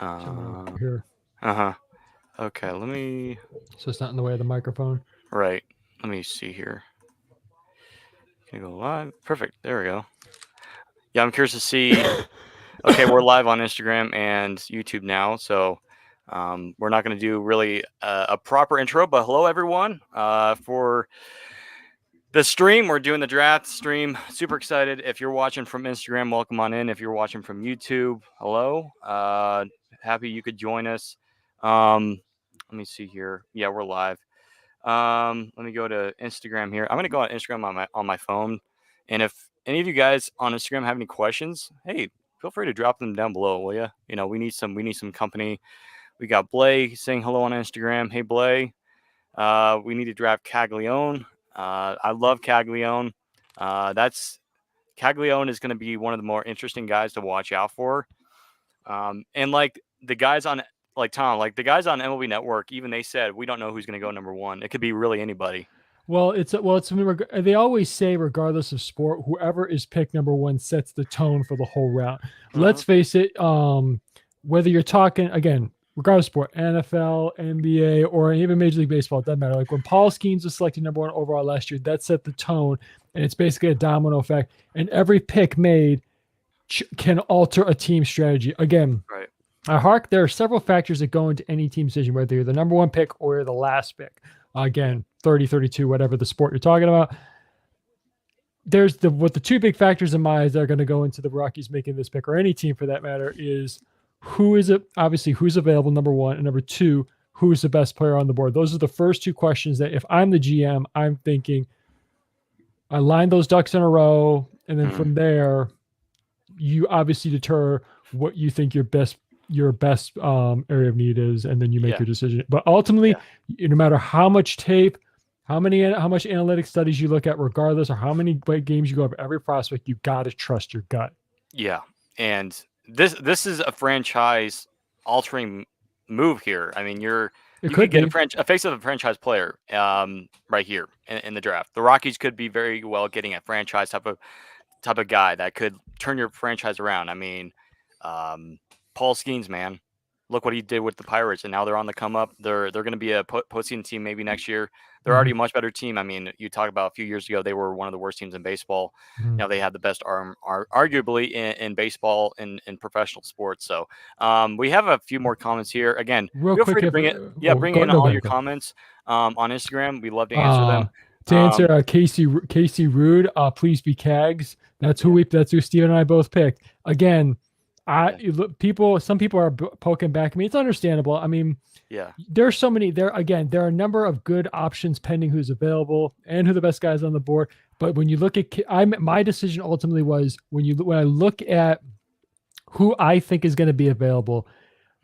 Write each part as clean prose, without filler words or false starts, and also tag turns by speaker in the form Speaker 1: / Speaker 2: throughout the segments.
Speaker 1: Uh,
Speaker 2: Here,
Speaker 1: uh-huh. Okay, let me.
Speaker 2: so it's not in the way of the microphone.
Speaker 1: Right. Let me see here. Can I go live? Perfect. There we go. Yeah, I'm curious to see. Okay, we're live on Instagram and YouTube now, so we're not going to do really a proper intro. But hello, everyone. For the stream, we're doing the draft stream. Super excited. If you're watching from Instagram, welcome on in. If you're watching from YouTube, hello. Happy you could join us. Let me see here. Yeah, we're live. Let me go to Instagram here. I'm gonna go on Instagram on my phone, and if any of you guys on Instagram have any questions, hey, feel free to drop them down below, will you? You know, we need some company. We got Blay saying hello on Instagram. Hey, Blay. We need to draft Caglione. I love Caglione. That's Caglione is going to be one of the more interesting guys to watch out for. And like the guys on like Tom, like the guys on MLB Network, even they said we don't know who's going to go number one. It could be really anybody.
Speaker 2: They always say, regardless of sport, whoever is picked number one sets the tone for the whole round.
Speaker 1: Uh-huh.
Speaker 2: Let's face it. Whether you're talking again, regardless of sport, NFL, NBA, or even Major League Baseball, it doesn't matter. Like when Paul Skeens was selected number one overall last year, that set the tone, and it's basically a domino effect. And every pick made can alter a team strategy. Again,
Speaker 1: Right.
Speaker 2: there are several factors that go into any team decision, whether you're the number one pick or you're the last pick. Again, 30, 32, whatever the sport you're talking about. There's the two big factors in my eyes that are going to go into the Rockies making this pick, or any team for that matter, is obviously who's available, number one, and number two, who's the best player on the board. Those are the first two questions that if I'm the GM, I'm thinking I line those ducks in a row, and then from there, you obviously deter what you think your best area of need is, and then you make your decision. But ultimately, no matter how much tape, how much analytic studies you look at, regardless, or how many games you go over every prospect, you got to trust your gut.
Speaker 1: Yeah, and this is a franchise altering move here. I mean, you could get a face of a franchise player right here in the draft. The Rockies could be very well getting a franchise type of guy that could turn your franchise around. I mean, Paul Skeens, man, look what he did with the Pirates, and now they're on the come up. They're going to be a postseason team maybe next year. They're already a much better team. I mean, you talk about a few years ago, they were one of the worst teams in baseball. Now they had the best arm, arguably in baseball in professional sports. So we have a few more comments here. Again, feel free to bring it. Yeah, bring in all your comments on Instagram. We love to answer them.
Speaker 2: To answer Casey Rude, please be Cags. That's who Steven and I both picked. Again, some people are poking back at me. It's understandable. I mean, there's so many there. Again, there are a number of good options pending who's available and who the best guys on the board. But when you look at, my decision ultimately was when I look at who I think is going to be available,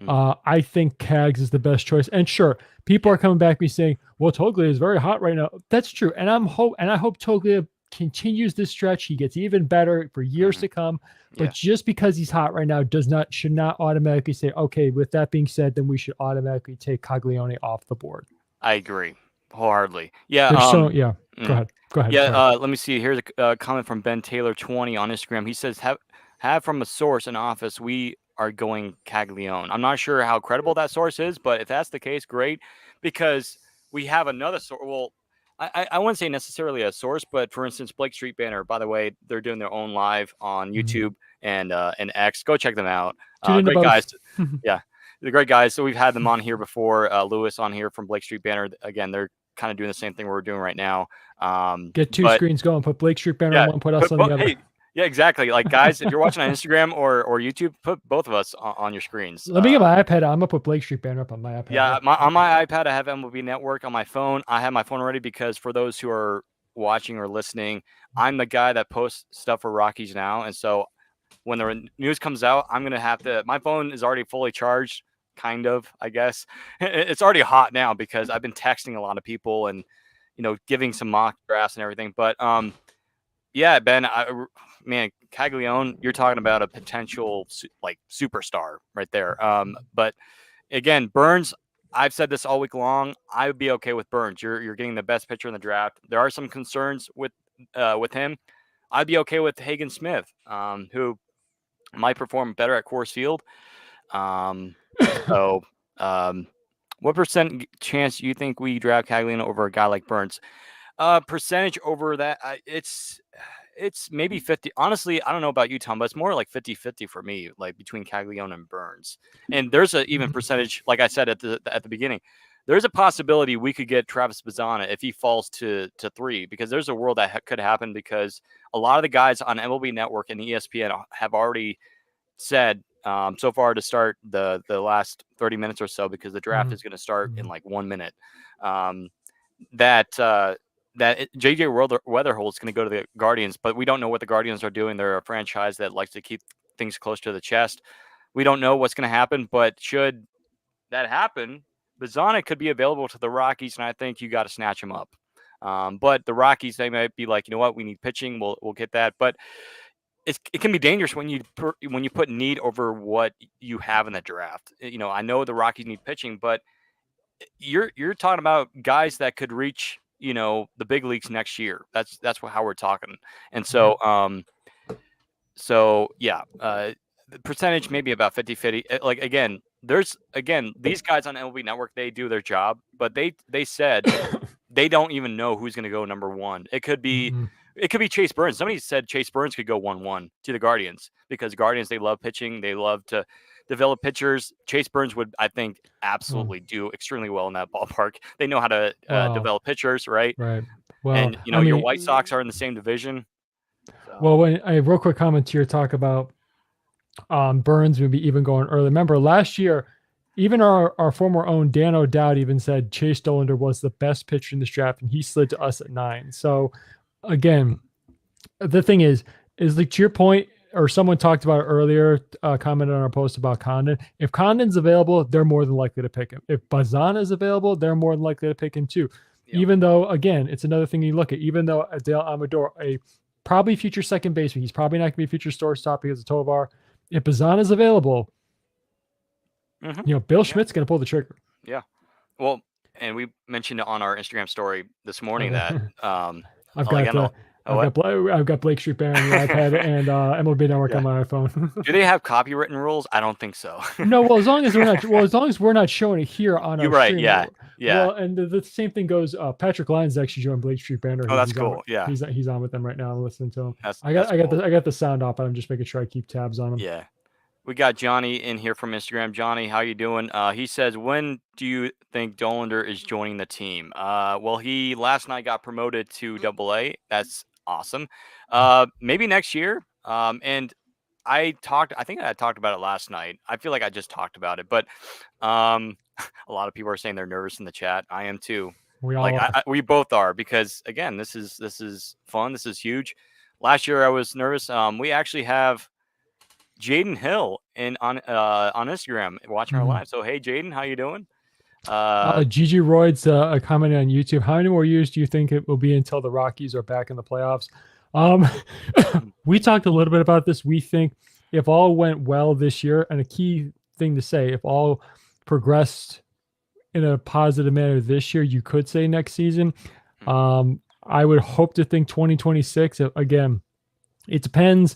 Speaker 2: I think Cags is the best choice. And sure, people are coming back to me saying, "Well, Toglia is very hot right now." That's true, and I hope Toglia continues this stretch. He gets even better for years to come. But just because he's hot right now should not automatically say, okay, with that being said, then we should automatically take Caglione off the board.
Speaker 1: I agree wholeheartedly. Yeah.
Speaker 2: Go ahead.
Speaker 1: Yeah. Let me see. Here's a comment from Ben Taylor 20 on Instagram. He says, have from a source in office, we are going Caglione. I'm not sure how credible that source is, but if that's the case, great, because we have another source. Well, I wouldn't say necessarily a source, but for instance, Blake Street Banner, by the way, they're doing their own live on YouTube and X. Go check them out. Great guys. Yeah, they're great guys. So we've had them on here before. Lewis on here from Blake Street Banner. Again, they're kind of doing the same thing we're doing right now.
Speaker 2: Get two screens going. Put Blake Street Banner on one, put us on the other.
Speaker 1: Hey, yeah, exactly. Like, guys, if you're watching on Instagram or YouTube, put both of us on your screens.
Speaker 2: Let me get my iPad. I'm going to put Blake Street Banner up on my iPad.
Speaker 1: Yeah, on my iPad, I have MLB Network. On my phone, I have my phone ready because for those who are watching or listening, I'm the guy that posts stuff for Rockies now. And so when the news comes out, I'm going to have to – my phone is already fully charged, kind of, I guess. It's already hot now because I've been texting a lot of people and, giving some mock drafts and everything. But, yeah, Ben, man, Caglione, you're talking about a potential superstar right there. But again, Burns, I've said this all week long. I would be okay with Burns. You're getting the best pitcher in the draft. There are some concerns with him. I'd be okay with Hagen Smith, who might perform better at Coors Field. So, what percent chance do you think we draft Cagliano over a guy like Burns? Percentage over that, it's maybe 50. Honestly, I don't know about you, Tom, but it's more like 50-50 for me, like between Caglione and Burns. And there's a even percentage, like I said at the beginning, there's a possibility we could get Travis Bazzana if he falls to 3, because there's a world that could happen, because a lot of the guys on MLB Network and ESPN have already said so far to start the last 30 minutes or so, because the draft is going to start in like 1 minute. That JJ Weatherholt is going to go to the Guardians, but we don't know what the Guardians are doing. They're a franchise that likes to keep things close to the chest. We don't know what's going to happen, but should that happen, Bazzana could be available to the Rockies, and I think you got to snatch him up. But the Rockies, they might be like, you know what, we need pitching. We'll get that, but it can be dangerous when you put need over what you have in the draft. You know, I know the Rockies need pitching, but you're talking about guys that could reach, you know, the big leagues next year. That's how we're talking. And so yeah, the percentage maybe about 50-50. Like again, these guys on MLB Network, they do their job, but they said they don't even know who's going to go number 1. It could be Chase Burns. Somebody said Chase Burns could go 1-1 to the Guardians, because Guardians, they love pitching. They love to develop pitchers. Chase Burns would, I think, absolutely do extremely well in that ballpark. They know how to develop pitchers, right?
Speaker 2: Right. Well,
Speaker 1: and you know, your White Sox are in the same division. So.
Speaker 2: Well, when I real quick comment here, talk about Burns maybe even going early. Remember last year, even our former own Dan O'Dowd even said Chase Dollander was the best pitcher in this draft, and he slid to us at 9. So again, the thing is like, to your point, or someone talked about it earlier, commented on our post about Condon. If Condon's available, they're more than likely to pick him. If Bazzana is available, they're more than likely to pick him too. Yep. Even though, again, it's another thing you look at. Even though Adele Amador, a probably future second baseman, he's probably not going to be a future shortstop because of Tovar. If Bazzana is available, you know, Bill Schmidt's going to pull the trigger.
Speaker 1: Yeah. Well, and we mentioned on our Instagram story this morning that
Speaker 2: I've got Blake Street Bear on the iPad and MLB Network on my iPhone.
Speaker 1: Do they have copywritten rules? I don't think so.
Speaker 2: No, well, as long as we're not showing it here on our stream.
Speaker 1: Yeah.
Speaker 2: Well, and the same thing goes. Patrick Lyons actually joined Blake Street Banner.
Speaker 1: Oh, that's cool.
Speaker 2: He's on with them right now. I'm listening to him. I got the sound off, but I'm just making sure I keep tabs on him.
Speaker 1: Yeah. We got Johnny in here from Instagram. Johnny, how you doing? He says, when do you think Dollander is joining the team? Well, he last night got promoted to AA. That's awesome. Maybe next year. And I think I talked about it last night. I feel like I just talked about it, but a lot of people are saying they're nervous in the chat. I am too. We both are, because again, this is fun. This is huge. Last year I was nervous. We actually have Jaden Hill on Instagram watching our live. So hey, Jaden, how you doing?
Speaker 2: Gigi Royd's commenting on YouTube. How many more years do you think it will be until the Rockies are back in the playoffs? We talked a little bit about this. We think if all went well this year, and a key thing to say, if all progressed in a positive manner this year, you could say next season. I would hope to think 2026. Again, it depends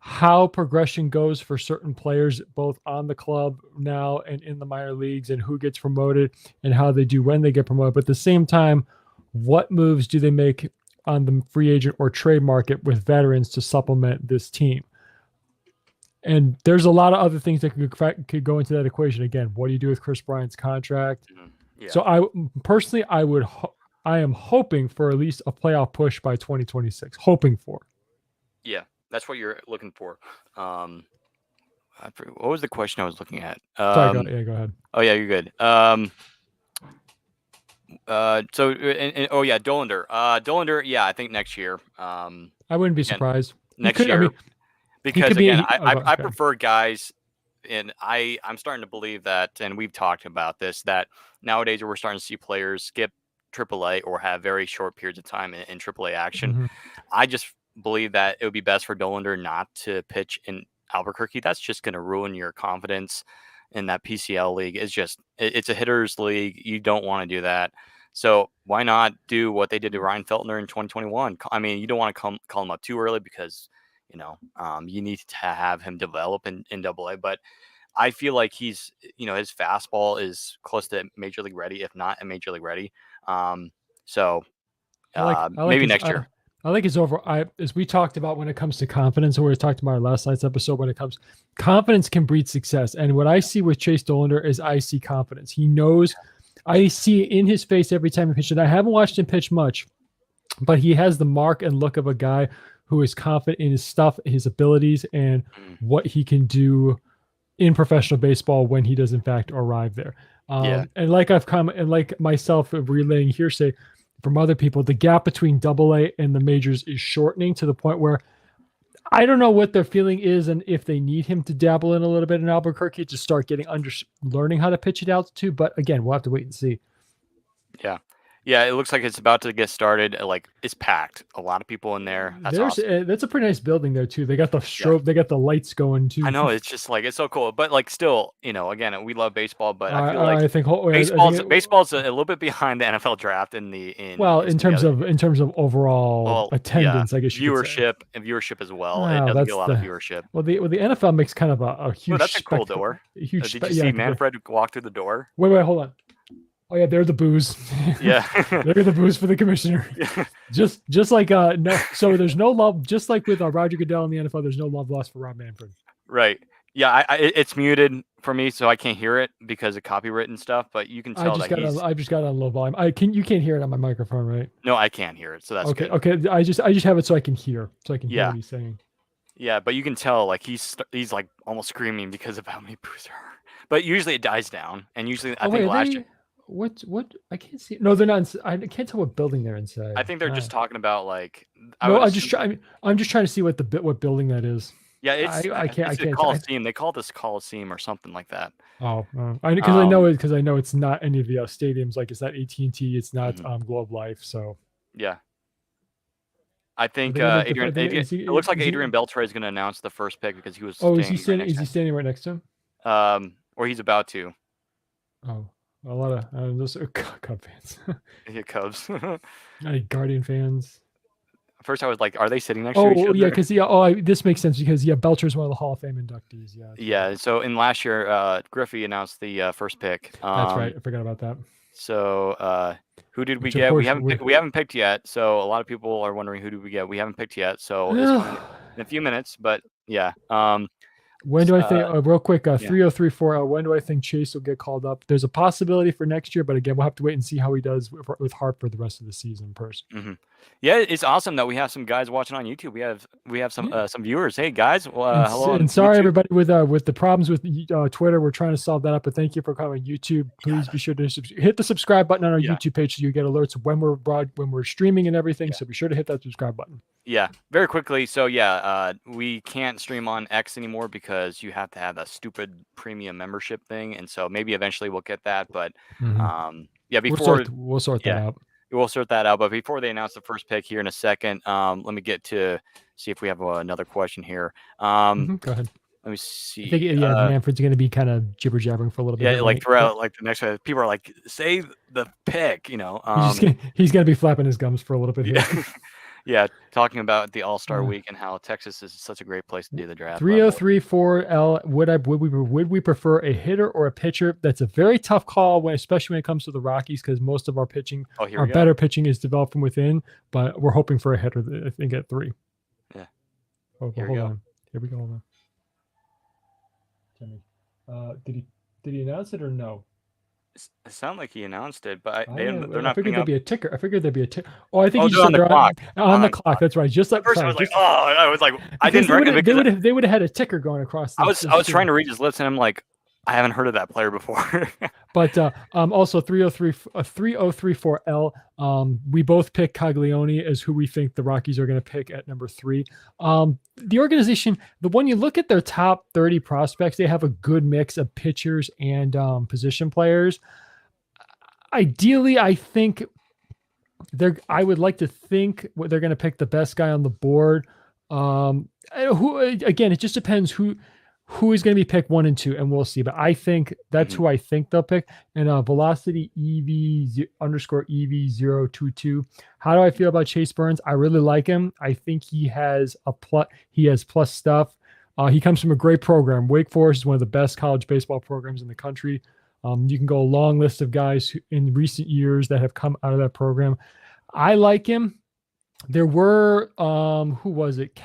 Speaker 2: how progression goes for certain players, both on the club now and in the minor leagues, and who gets promoted and how they do when they get promoted. But at the same time, what moves do they make on the free agent or trade market with veterans to supplement this team? And there's a lot of other things that could go into that equation. Again, what do you do with Chris Bryant's contract? Yeah. So I personally, I am hoping for at least a playoff push by 2026. Hoping for.
Speaker 1: Yeah. That's what you're looking for. What was the question I was looking at?
Speaker 2: Sorry, go ahead.
Speaker 1: Oh yeah, you're good. Dollander. Dollander, yeah, I think next year.
Speaker 2: I wouldn't be surprised.
Speaker 1: Next year. Because again, I prefer guys, and I'm starting to believe that, and we've talked about this, that nowadays we're starting to see players skip AAA or have very short periods of time in AAA action. I just believe that it would be best for Dollander not to pitch in Albuquerque. That's just going to ruin your confidence in that PCL league. It's a hitter's league. You don't want to do that. So why not do what they did to Ryan Feltner in 2021? I mean, you don't want to call him up too early, because you need to have him develop in AA. But I feel like he's, his fastball is close to major league ready, if not a major league ready. So
Speaker 2: I like
Speaker 1: maybe
Speaker 2: his
Speaker 1: next year.
Speaker 2: I like his overall. As we talked about when it comes to confidence, or we talked about our last night's episode, when it comes confidence can breed success. And what I see with Chase Dollander is I see confidence. He knows. I see it in his face every time he pitches. I haven't watched him pitch much, but he has the mark and look of a guy who is confident in his stuff, his abilities, and what he can do in professional baseball when he does in fact arrive there. And like I've come and like myself relaying hearsay from other people, the gap between AA and the majors is shortening to the point where I don't know what their feeling is and if they need him to dabble in a little bit in Albuquerque to start getting learning how to pitch it altitude. But again, we'll have to wait and see.
Speaker 1: Yeah. Yeah, it looks like it's about to get started. Like, it's packed. A lot of people in there. That's awesome.
Speaker 2: That's a pretty nice building there too. They got the strobe, they got the lights going too.
Speaker 1: I know, it's just like, it's so cool. But like, still, again, we love baseball, but I feel like baseball's a little bit behind the NFL draft in
Speaker 2: terms of overall attendance, I guess
Speaker 1: viewership as well. It doesn't get a lot of viewership.
Speaker 2: Well, the NFL makes kind of a huge.
Speaker 1: That's a cool door. Did you see Manfred walk through the door?
Speaker 2: Wait, hold on. Oh yeah, they're the boos.
Speaker 1: Yeah,
Speaker 2: they're the boos for the commissioner.
Speaker 1: Yeah.
Speaker 2: Just like no, so there's no love. Just like with Roger Goodell in the NFL, there's no love lost for Rob Manfred.
Speaker 1: Right. Yeah, it's muted for me, so I can't hear it because of copyright and stuff. But you can tell
Speaker 2: I just got on low volume. You can't hear it on my microphone, right?
Speaker 1: No, I can't hear it, so that's
Speaker 2: okay.
Speaker 1: Good.
Speaker 2: Okay, I just have it so I can hear, hear what he's saying.
Speaker 1: Yeah, but you can tell like he's like almost screaming because of how many boos there are. But usually it dies down, and usually I think last year.
Speaker 2: What I can't see. No, they're not. I can't tell what building they're inside.
Speaker 1: I think they're just talking about like.
Speaker 2: I'm just trying to see what building that is.
Speaker 1: Yeah, it's a Coliseum. They call this Coliseum or something like that.
Speaker 2: Oh, because I know it's not any of the stadiums. Like it's not AT&T. It's not Globe Life. So
Speaker 1: yeah. I think it looks like Adrian Beltre is going to announce the first pick because he was.
Speaker 2: Oh, is he standing right next to
Speaker 1: him? Or he's about to.
Speaker 2: Oh. A lot of those are Cub fans.
Speaker 1: Yeah, Cubs.
Speaker 2: Guardian fans.
Speaker 1: First, I was like, "Are they sitting next to each other?"
Speaker 2: Oh, yeah, because this makes sense because Belcher is one of the Hall of Fame inductees. Yeah.
Speaker 1: Yeah. So in last year, Griffey announced the first pick.
Speaker 2: That's right. I forgot about that.
Speaker 1: So who did we get? We haven't picked yet. So a lot of people are wondering who did we get. We haven't picked yet. So it's in a few minutes, but yeah.
Speaker 2: When do I think, real quick, 3034, when do I think Chase will get called up? There's a possibility for next year, but again, we'll have to wait and see how he does with Hartford the rest of the season first.
Speaker 1: Mm-hmm. Yeah, it's awesome that we have some guys watching on YouTube. We have some viewers. Hey, guys. Hello.
Speaker 2: And sorry, everybody, with the problems with Twitter. We're trying to solve that up, but thank you for coming. YouTube, please be sure to hit the subscribe button on our YouTube page so you get alerts when we're streaming and everything. So be sure to hit that subscribe button.
Speaker 1: Yeah, very quickly. So we can't stream on X anymore because you have to have that stupid premium membership thing, and so maybe eventually we'll get that. But before
Speaker 2: we'll sort that out.
Speaker 1: We'll sort that out. But before they announce the first pick here in a second, let me get to see if we have another question here.
Speaker 2: Go ahead.
Speaker 1: Let me see.
Speaker 2: I think Manfred's going to be kind of jibber jabbering for a little bit.
Speaker 1: Yeah, like throughout like the next one, people are like, "Say the pick,"
Speaker 2: He's going to be flapping his gums for a little bit here.
Speaker 1: Yeah, talking about the All-Star Week and how Texas is such a great place to do the draft.
Speaker 2: 3034L, would we prefer a hitter or a pitcher? That's a very tough call, especially when it comes to the Rockies, because most of our pitching, our better pitching is developed from within, but we're hoping for a hitter, I think, at 3.
Speaker 1: Yeah.
Speaker 2: Hold on. Here we go. Hold on. Did he announce it or no?
Speaker 1: It sounded like he announced it, but they're not.
Speaker 2: I figured there'd be a ticker. Oh, I think
Speaker 1: they're on the clock.
Speaker 2: On the clock. That's right. Just like
Speaker 1: first, I was like, I didn't recognize.
Speaker 2: They would have had a ticker going across.
Speaker 1: I was trying to read his lips, and I'm like, I haven't heard of that player before.
Speaker 2: But also 3034L. We both pick Caglione as who we think the Rockies are going to pick at number 3. The organization, when you look at their top 30 prospects, they have a good mix of pitchers and position players. Ideally, I think I would like to think they're going to pick the best guy on the board. Who again, it just depends who is going to be picked 1 and 2, and we'll see. But I think that's who I think they'll pick. And Velocity EV_EV022. How do I feel about Chase Burns? I really like him. I think he has plus stuff. He comes from a great program. Wake Forest is one of the best college baseball programs in the country. You can go a long list of guys in recent years that have come out of that program. I like him. There were who was it?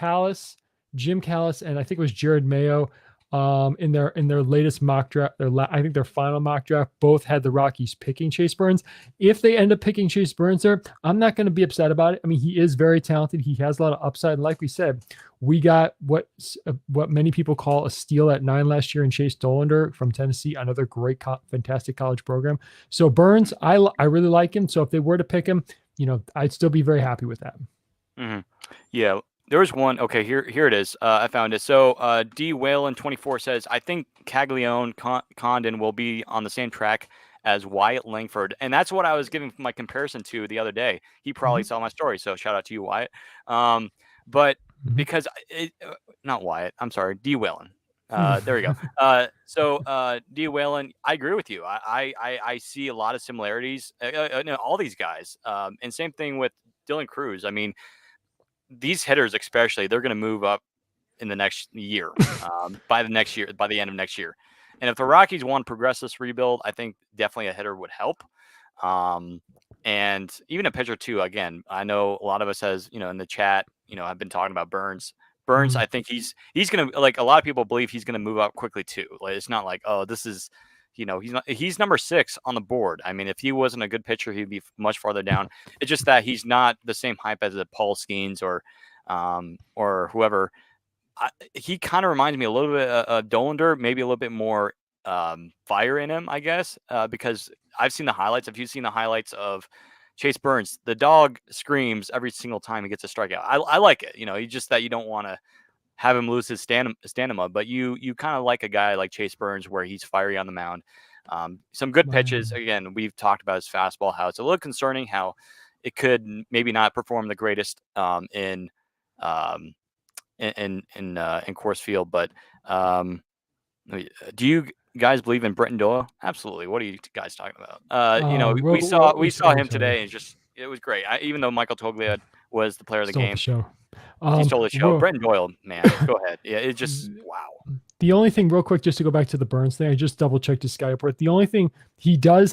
Speaker 2: Jim Callis, and I think it was Jared Mayo. In their latest mock draft, I think their final mock draft, both had the Rockies picking Chase Burns. If they end up picking Chase Burns there, I'm not going to be upset about it. I mean, he is very talented. He has a lot of upside. And like we said, we got what many people call a steal at 9 last year in Chase Dollander from Tennessee, another great, fantastic college program. So Burns, I really like him. So if they were to pick him, I'd still be very happy with that.
Speaker 1: Mm-hmm. Yeah. There was one. Okay, here it is. I found it. So D. Whalen 24 says, I think Caglione Condon will be on the same track as Wyatt Langford. And that's what I was giving my comparison to the other day. He probably saw my story. So shout out to you, Wyatt. But because not Wyatt, I'm sorry, D. Whalen. There we go. So D. Whalen, I agree with you. I see a lot of similarities. All these guys. And same thing with Dylan Cruz. I mean, these hitters, especially, they're going to move up in the next year, by the end of next year. And if the Rockies want to progress this rebuild, I think definitely a hitter would help. And even a pitcher too. Again, I know a lot of us in the chat, I've been talking about Burns. I think he's going to, like, a lot of people believe he's going to move up quickly too. Like, it's not like, oh, this is, he's number 6 on the board. I mean, if he wasn't a good pitcher, he'd be much farther down. It's just that he's not the same hype as a Paul Skeens or whoever. He kind of reminds me a little bit of Dollander, maybe a little bit more fire in him, I guess, because I've seen the highlights. If you've seen the highlights of Chase Burns, the dog screams every single time he gets a strikeout. I like it. It's just that you don't want to have him lose his stamina, but you kind of like a guy like Chase Burns where he's fiery on the mound. Some good pitches. Again, we've talked about his fastball, how it's a little concerning, how it could maybe not perform the greatest in Coors Field. But do you guys believe in Britton Doyle? Absolutely. What are you guys talking about? We saw him today, and it was great. Even though Michael Toglia was the player of the game. He stole the show. Britton Doyle, man, go ahead. Yeah, it just, wow.
Speaker 2: The only thing, real quick, just to go back to the Burns thing, I just double checked his Sky report. The only thing he does,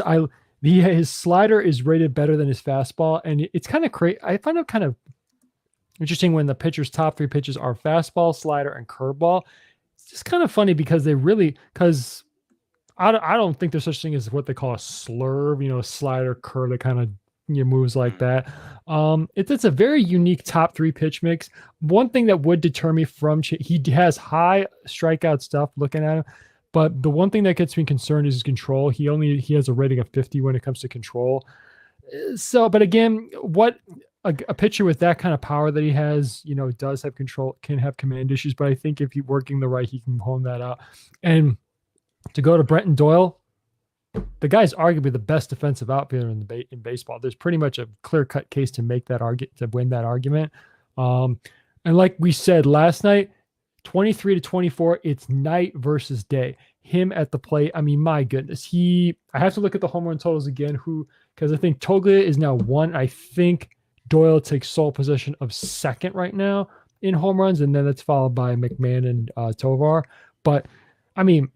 Speaker 2: his slider is rated better than his fastball, and it's kind of crazy. I find it kind of interesting when the pitcher's top 3 pitches are fastball, slider, and curveball. It's just kind of funny because I don't think there's such thing as what they call a slurve, slider, curve that kind of moves like that. It's a very unique top 3 pitch mix. One thing that would deter me from he has high strikeout stuff looking at him, but the one thing that gets me concerned is his control. He has a rating of 50 when it comes to control. So, but again, what a pitcher with that kind of power that he has, does have control, can have command issues, but I think if he's working the right, he can hone that out. And to go to Britton Doyle, the guy's arguably the best defensive outfielder in baseball. There's pretty much a clear-cut case to make that to win that argument. And like we said last night, 23-24, it's night versus day. Him at the plate. I mean, my goodness. I have to look at the home run totals again, because I think Toglia is now 1. I think Doyle takes sole possession of 2nd right now in home runs, and then it's followed by McMahon and Tovar. But I mean,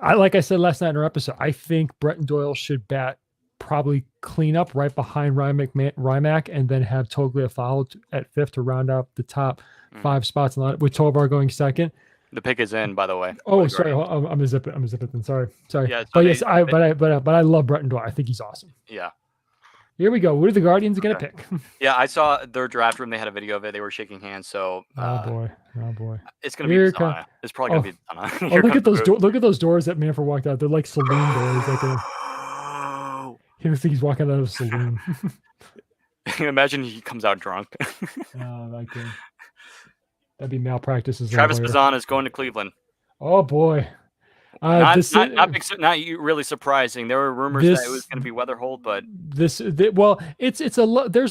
Speaker 2: like I said last night in our episode, I think Britton Doyle should bat probably clean up right behind Rymack, and then have Toglia followed at 5th to round out the top 5 spots with Tovar going 2nd.
Speaker 1: The pick is in, by the way.
Speaker 2: Oh, sorry, I'm gonna zip it. Then sorry.
Speaker 1: Yeah,
Speaker 2: but yes, but I love Britton Doyle. I think he's awesome.
Speaker 1: Yeah.
Speaker 2: Here we go. What are the Guardians going to pick?
Speaker 1: Yeah, I saw their draft room. They had a video of it. They were shaking hands. So,
Speaker 2: oh boy,
Speaker 1: it's going to be Donna. It's probably going to be Donna.
Speaker 2: Look at those look at those doors that Manfred walked out. They're like saloon doors. He looks like he's walking out of a saloon.
Speaker 1: Imagine he comes out drunk.
Speaker 2: That'd be malpractice.
Speaker 1: Travis Bazan is going to Cleveland.
Speaker 2: Oh boy.
Speaker 1: Not really surprising. There were rumors that it was going to be Weatherholt, but there's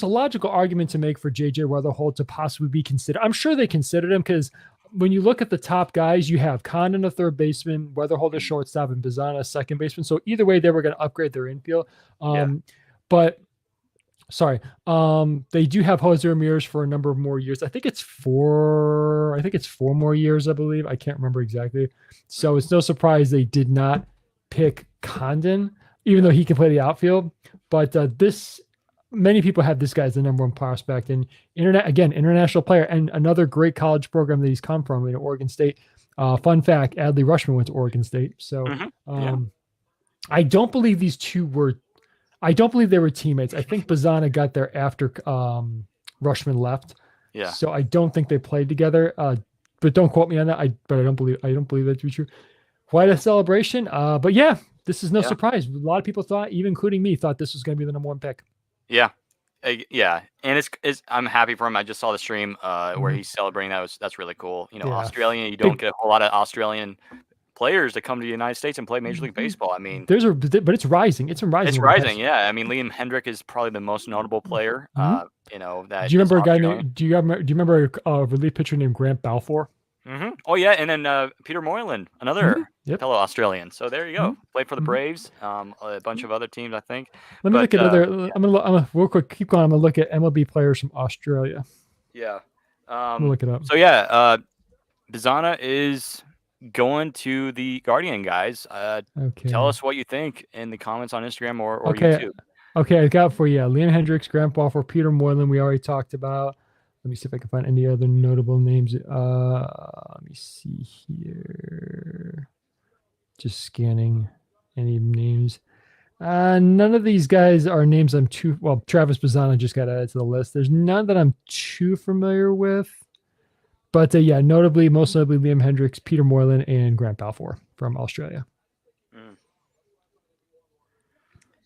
Speaker 1: a logical argument to make for JJ Weatherholt to possibly be considered. I'm sure they considered him, because when you look at the top guys, you have Condon, a 3rd baseman, Weatherholt, a shortstop, and Bazan, a 2nd baseman. So either way, they were going to upgrade their infield. But
Speaker 2: Sorry. They do have Jose Ramirez for a number of more years. I think it's 4. I think it's 4 more years. I believe. I can't remember exactly. So it's no surprise they did not pick Condon, even though he can play the outfield. But this, many people have this guy as the number one prospect, and international player, and another great college program that he's come from in Oregon State. Fun fact: Adley Rushman went to Oregon State. So I don't believe these two were. I don't believe they were teammates. I think Bazana got there after Rushman left.
Speaker 1: Yeah.
Speaker 2: So I don't think they played together. But don't quote me on that. I don't believe that to be true. Quite a celebration. But yeah, this is no surprise. A lot of people thought, even including me, thought this was going to be the number one pick.
Speaker 1: Yeah. Yeah. And it's I'm happy for him. I just saw the stream where he's celebrating. That's really cool. You know, Australian, you don't get a whole lot of Australian players to come to the United States and play Major League Baseball. I mean,
Speaker 2: but it's rising. It's rising.
Speaker 1: It's rising. Yeah. I mean, Liam Hendrick is probably the most notable player. You know, that.
Speaker 2: Do you remember a guy named? Do you remember a relief pitcher named Grant Balfour?
Speaker 1: Oh yeah, and then Peter Moylan, another fellow Australian. So there you go. Played for the Braves, a bunch of other teams, I think.
Speaker 2: Let me look at other. I'm gonna real quick. Keep going. I'm gonna look at MLB players from Australia.
Speaker 1: Yeah.
Speaker 2: Look it up.
Speaker 1: So yeah, Bazana is going to the Guardian, guys.
Speaker 2: Okay.
Speaker 1: Tell us what you think in the comments on Instagram or YouTube.
Speaker 2: Okay, I got for you. Liam Hendricks, Grant Balfour, Peter Moylan. We already talked about. Let me see if I can find any other notable names. Let me see here. Just scanning any names. None of these guys are names I'm too well. Travis Bazana just got added to the list. There's none that I'm too familiar with. But yeah, most notably Liam Hendricks, Peter Moylan, and Grant Balfour from Australia.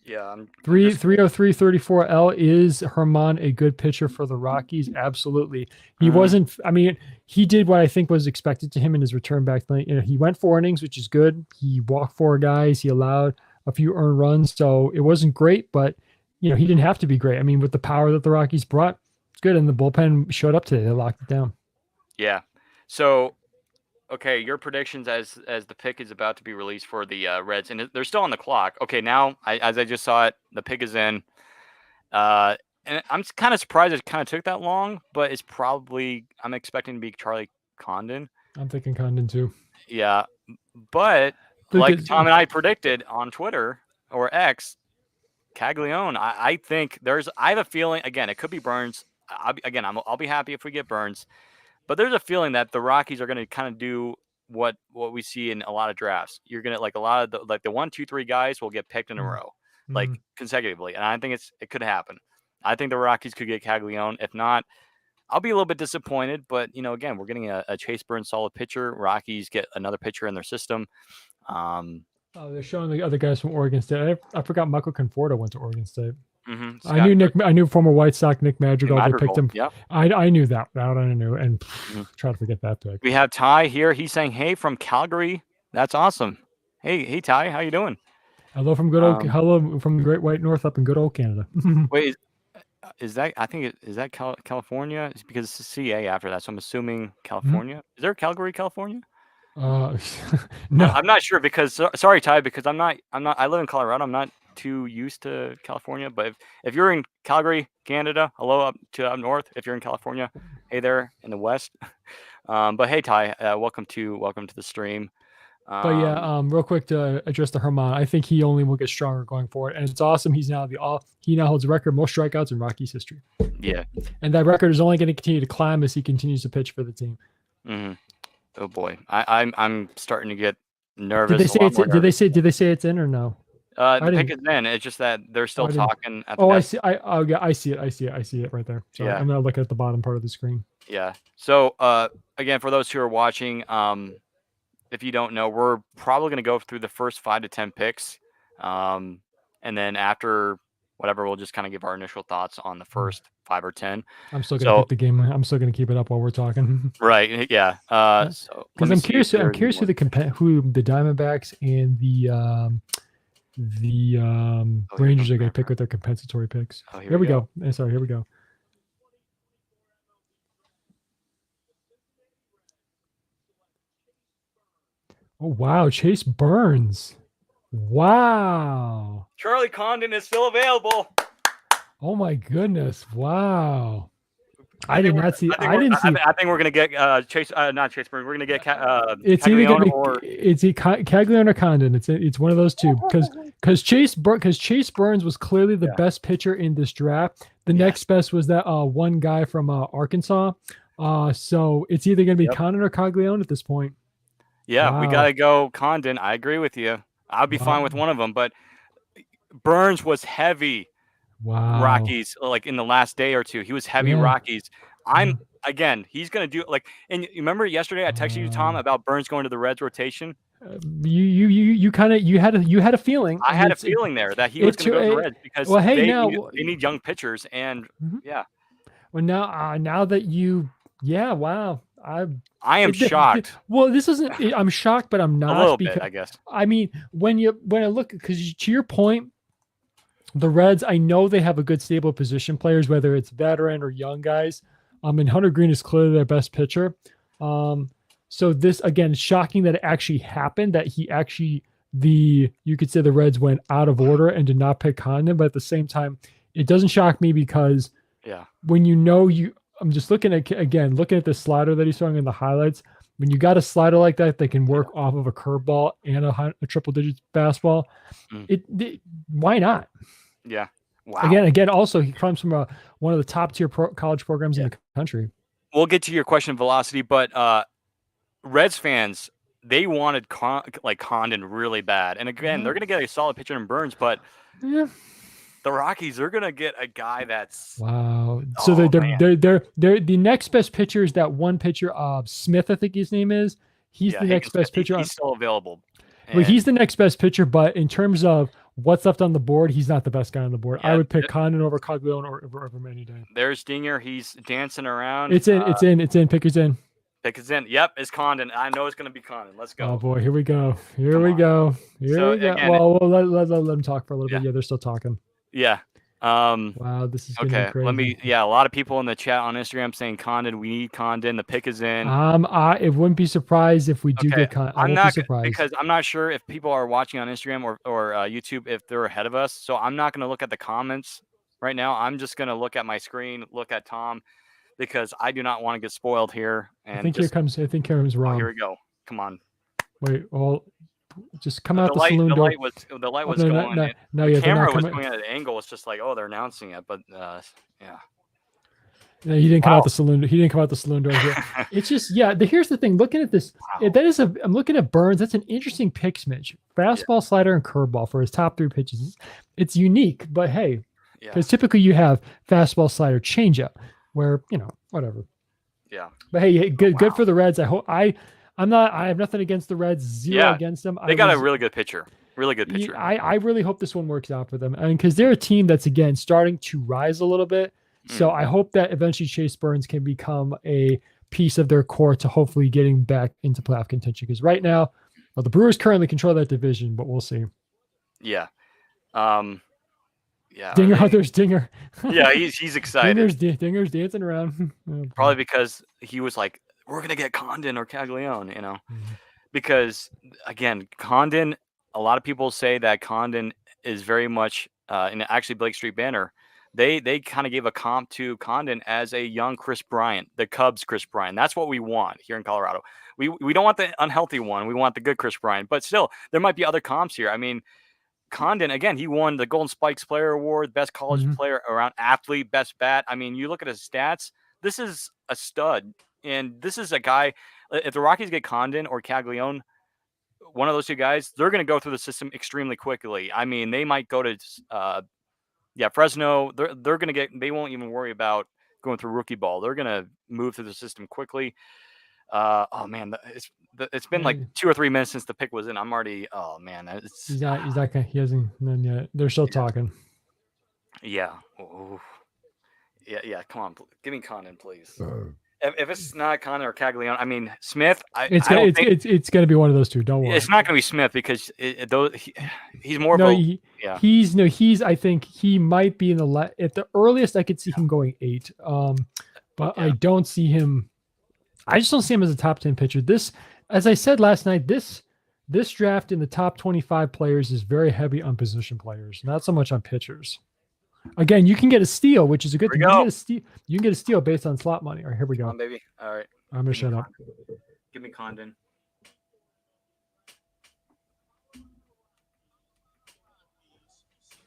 Speaker 1: Yeah,
Speaker 2: 303-34L. Is Herman a good pitcher for the Rockies? Absolutely. He wasn't. I mean, he did what I think was expected to him in his return back. You know, he went 4 innings, which is good. He walked 4 guys. He allowed a few earned runs, so it wasn't great, but you know he didn't have to be great. I mean, with the power that the Rockies brought, it's good. And the bullpen showed up today. They locked it down.
Speaker 1: Yeah. So, okay, your predictions as the pick is about to be released for the Reds, and they're still on the clock. Okay, now as I just saw it, the pick is in, and I'm kind of surprised it kind of took that long, but it's probably I'm expecting to be Charlie Condon.
Speaker 2: I'm thinking Condon too.
Speaker 1: Yeah, but like Tom and I predicted on Twitter or X, Caglione. I think I have a feeling. Again, it could be Burns. I'll be happy if we get Burns. But there's a feeling that the Rockies are going to kind of do what we see in a lot of drafts. You're going to like a lot of the 1, 2, 3 guys will get picked in a row, like consecutively, and I think it could happen. I think the Rockies could get Caglione. If not, I'll be a little bit disappointed. But you know, again, we're getting a Chase Burns solid pitcher. Rockies get another pitcher in their system.
Speaker 2: They're showing the other guys from Oregon State. I forgot Michael Conforto went to Oregon State. I knew former White Sox Nick Madrigal. They picked him.
Speaker 1: Yep.
Speaker 2: I knew that. I knew, and try to forget that pick.
Speaker 1: We have Ty here. He's saying, "Hey, from Calgary. That's awesome. Hey, Ty, how you doing?
Speaker 2: Hello from hello from the Great White North up in good old Canada."
Speaker 1: Wait, is that? I think is that California? It's because it's CA after that, so I'm assuming California. Is there Calgary, California?
Speaker 2: No,
Speaker 1: I'm not sure because sorry, Ty, because I'm not. I live in Colorado. I'm not too used to California, but if you're in Calgary, Canada, hello up north. If you're in California, hey there in the west. But hey, Ty, welcome to the stream.
Speaker 2: But yeah, real quick to address the Herman, I think he only will get stronger going forward, and it's awesome. He now holds the record most strikeouts in Rockies history.
Speaker 1: Yeah,
Speaker 2: and that record is only going to continue to climb as he continues to pitch for the team.
Speaker 1: Oh boy, I'm starting to get nervous.
Speaker 2: Did they say it's in or no?
Speaker 1: The pick is in. It's just that they're still talking.
Speaker 2: I see. I see it. I see it right there. So yeah. I'm gonna look at the bottom part of the screen.
Speaker 1: Yeah. So again, for those who are watching, if you don't know, we're probably gonna go through the first 5 to 10 picks, and then after whatever, we'll just kind of give our initial thoughts on the first 5 or 10.
Speaker 2: I'm still gonna pick the game. I'm still gonna keep it up while we're talking.
Speaker 1: Right. Yeah. So
Speaker 2: because I'm curious who the Diamondbacks and the Rangers are going to pick with their compensatory picks. Here we go. Sorry, here we go. Oh, wow. Chase Burns. Wow.
Speaker 1: Charlie Condon is still available.
Speaker 2: Oh my goodness! Wow.
Speaker 1: I
Speaker 2: I
Speaker 1: think
Speaker 2: did not see. I didn't see.
Speaker 1: I think we're gonna get Chase, not Chase Burns. We're gonna get
Speaker 2: It's either
Speaker 1: Caglione
Speaker 2: gonna be
Speaker 1: or
Speaker 2: Caglione or Condon. It's one of those two because Chase Burns was clearly the best pitcher in this draft. The next best was that one guy from Arkansas. So it's either gonna be Condon or Caglione at this point.
Speaker 1: yeah. We
Speaker 2: Wow.
Speaker 1: gotta go Condon. I agree with you. I'll be fine with one of them, but Burns was heavy
Speaker 2: Wow.
Speaker 1: Rockies like in the last day or two. He was heavy Rockies. Again, he's gonna do like. And you remember yesterday I texted you, Tom, about Burns going to the Reds rotation.
Speaker 2: You kind of you had a feeling.
Speaker 1: I had a feeling there that he was going to go to the Reds because they need young pitchers, and
Speaker 2: Well, now that wow.
Speaker 1: I am shocked.
Speaker 2: Well, this isn't. I'm shocked, but I'm not
Speaker 1: a little bit, I guess.
Speaker 2: I mean, when I look, because to your point, the Reds, I know they have a good stable of position players, whether it's veteran or young guys. And Hunter Green is clearly their best pitcher. So this again, it's shocking that it actually happened. That he actually you could say the Reds went out of order and did not pick Condon, but at the same time, it doesn't shock me because when I'm just looking at the slider that he's throwing in the highlights. When you got a slider like that can work off of a curveball and a triple digit fastball, why not?
Speaker 1: Yeah. Wow.
Speaker 2: Again, also he comes from one of the top tier college programs in the country.
Speaker 1: We'll get to your question of velocity, but Reds fans, they wanted Condon really bad, and again, they're going to get a solid pitcher in Burns, but the Rockies, they're going to get a guy that's
Speaker 2: wow. So they're the next best pitcher is that one pitcher, Smith, I think his name is. He's the next best pitcher.
Speaker 1: He's still available.
Speaker 2: Well, he's the next best pitcher, but in terms of what's left on the board, he's not the best guy on the board. I would pick Condon over Caglione or over any day.
Speaker 1: There's Dinger. He's dancing around.
Speaker 2: It's in. Pick is in.
Speaker 1: Pick is in. Yep, it's Condon. I know it's going to be Condon. Let's go.
Speaker 2: Oh boy, here we go. Here we go. Again, well, let them talk for a little bit. Yeah, they're still talking.
Speaker 1: Yeah.
Speaker 2: Wow, this is
Speaker 1: okay.
Speaker 2: Crazy.
Speaker 1: A lot of people in the chat on Instagram saying Condon. We need Condon. The pick is in.
Speaker 2: It wouldn't be surprised if we do get Condon.
Speaker 1: I'm not surprised because I'm not sure if people are watching on Instagram or YouTube if they're ahead of us. So I'm not going to look at the comments right now. I'm just going to look at my screen, look at Tom, because I do not want to get spoiled here. And
Speaker 2: I think here comes Ron.
Speaker 1: Oh, here we go. Come on.
Speaker 2: Wait. Well. Just come out the saloon door.
Speaker 1: The light was going. The camera was going at an angle. It's just like, oh, they're announcing it, but yeah.
Speaker 2: No, he didn't come out the saloon. He didn't come out the saloon door here. It's just here's the thing. Looking at this, I'm looking at Burns. That's an interesting pick, Mitch. Fastball, slider, and curveball for his top 3 pitches. It's unique, but hey, because typically you have fastball, slider, changeup, where whatever.
Speaker 1: Yeah.
Speaker 2: But hey, good for the Reds. I have nothing against the Reds. Zero against them.
Speaker 1: They got a really good pitcher. Really good pitcher.
Speaker 2: I really hope this one works out for them. Because they're a team that's, again, starting to rise a little bit. So I hope that eventually Chase Burns can become a piece of their core to hopefully getting back into playoff contention. Because right now, the Brewers currently control that division, but we'll see.
Speaker 1: Yeah.
Speaker 2: Dinger, there's Dinger.
Speaker 1: Yeah, he's excited.
Speaker 2: Dinger's dancing around.
Speaker 1: Probably because he was like, we're going to get Condon or Caglione, because, again, Condon, a lot of people say that Condon is very much, and actually Blake Street Banner, they kind of gave a comp to Condon as a young Chris Bryant, the Cubs Chris Bryant. That's what we want here in Colorado. We don't want the unhealthy one. We want the good Chris Bryant. But still, there might be other comps here. I mean, Condon, again, he won the Golden Spikes Player Award, best college player around athlete, best bat. I mean, you look at his stats, this is a stud. And this is a guy, if the Rockies get Condon or Caglione, one of those two guys, they're going to go through the system extremely quickly. I mean, they might go to, Fresno. They're going to they won't even worry about going through rookie ball. They're going to move through the system quickly. Oh man, it's been like 2 or 3 minutes since the pick was in. I'm already, oh man.
Speaker 2: He hasn't none yet. They're still talking.
Speaker 1: Yeah. Ooh. Yeah. Come on. Give me Condon, please. If it's not Condon or Caglione, I mean Smith.
Speaker 2: It's going to be one of those two. Don't worry.
Speaker 1: It's not going to be Smith because he's more.
Speaker 2: He's. I think he might be in the at the earliest. I could see him going 8. But I don't see him. I just don't see him as a top 10 pitcher. This, as I said last night, this draft in the top 25 players is very heavy on position players, not so much on pitchers. Again, you can get a steal, which is a good thing.
Speaker 1: Here we
Speaker 2: You can
Speaker 1: go.
Speaker 2: get a steal. You can get a steal based on slot money. All right, here we
Speaker 1: Come
Speaker 2: go.
Speaker 1: on, baby. All right.
Speaker 2: I'm gonna shut up.
Speaker 1: Give me Condon.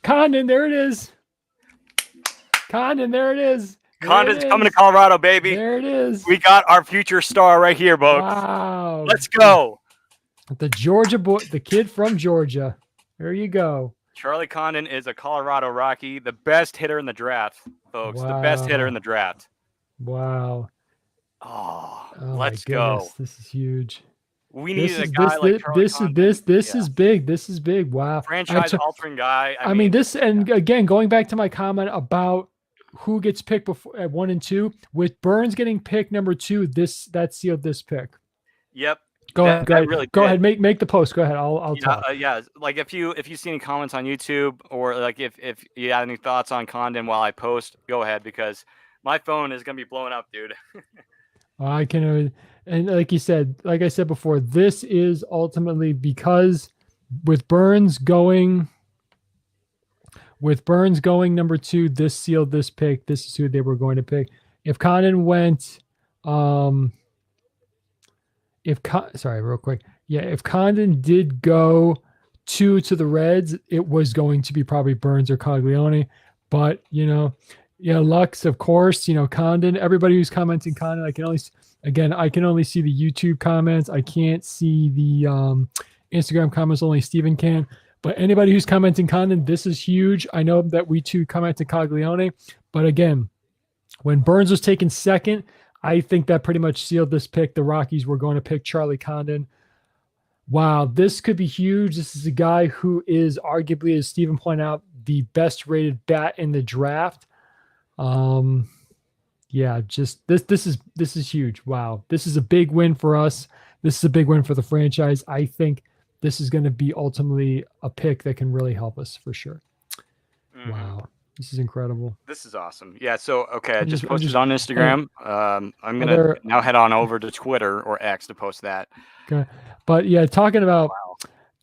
Speaker 2: Condon, there it is. Condon, there it is.
Speaker 1: Condon's coming to Colorado, baby.
Speaker 2: There it is.
Speaker 1: We got our future star right here, folks.
Speaker 2: Wow.
Speaker 1: Let's go.
Speaker 2: The Georgia boy, the kid from Georgia. There you go.
Speaker 1: Charlie Condon is a Colorado Rocky, the best hitter in the draft, folks. The best hitter in the draft.
Speaker 2: Wow.
Speaker 1: Oh,
Speaker 2: Oh
Speaker 1: let's
Speaker 2: my
Speaker 1: go.
Speaker 2: goodness. This is huge.
Speaker 1: We needed a guy like Charlie Condon.
Speaker 2: This is big. This is big. Wow.
Speaker 1: Franchise-altering guy.
Speaker 2: I mean, this, and again, going back to my comment about who gets picked before at 1 and 2, with Burns getting picked number 2, that sealed this pick.
Speaker 1: Yep.
Speaker 2: Go ahead. Really go ahead. Make the post. Go ahead. I'll talk.
Speaker 1: Yeah. Like if you see any comments on YouTube, or like if you have any thoughts on Condon while I post, go ahead, because my phone is gonna be blowing up, dude.
Speaker 2: I can, and like you said, like I said before, this is ultimately because with Burns going number 2, this sealed this pick. This is who they were going to pick. If Condon went, real quick. Yeah, if Condon did go 2 to the Reds, it was going to be probably Burns or Caglione. But, Lux, of course, Condon, everybody who's commenting Condon, I can only see the YouTube comments. I can't see the Instagram comments, only Steven can. But anybody who's commenting Condon, this is huge. I know that we too commented Caglione. But again, when Burns was taken second, I think that pretty much sealed this pick. The Rockies were going to pick Charlie Condon. Wow, this could be huge. This is a guy who is arguably, as Steven pointed out, the best rated bat in the draft. Just this is huge. Wow. This is a big win for us. This is a big win for the franchise. I think this is going to be ultimately a pick that can really help us for sure. Mm-hmm. Wow. This is incredible.
Speaker 1: This is awesome. Yeah. So, okay. I just posted on Instagram. I'm going to now head on over to Twitter or X to post that.
Speaker 2: Okay. But yeah, talking about,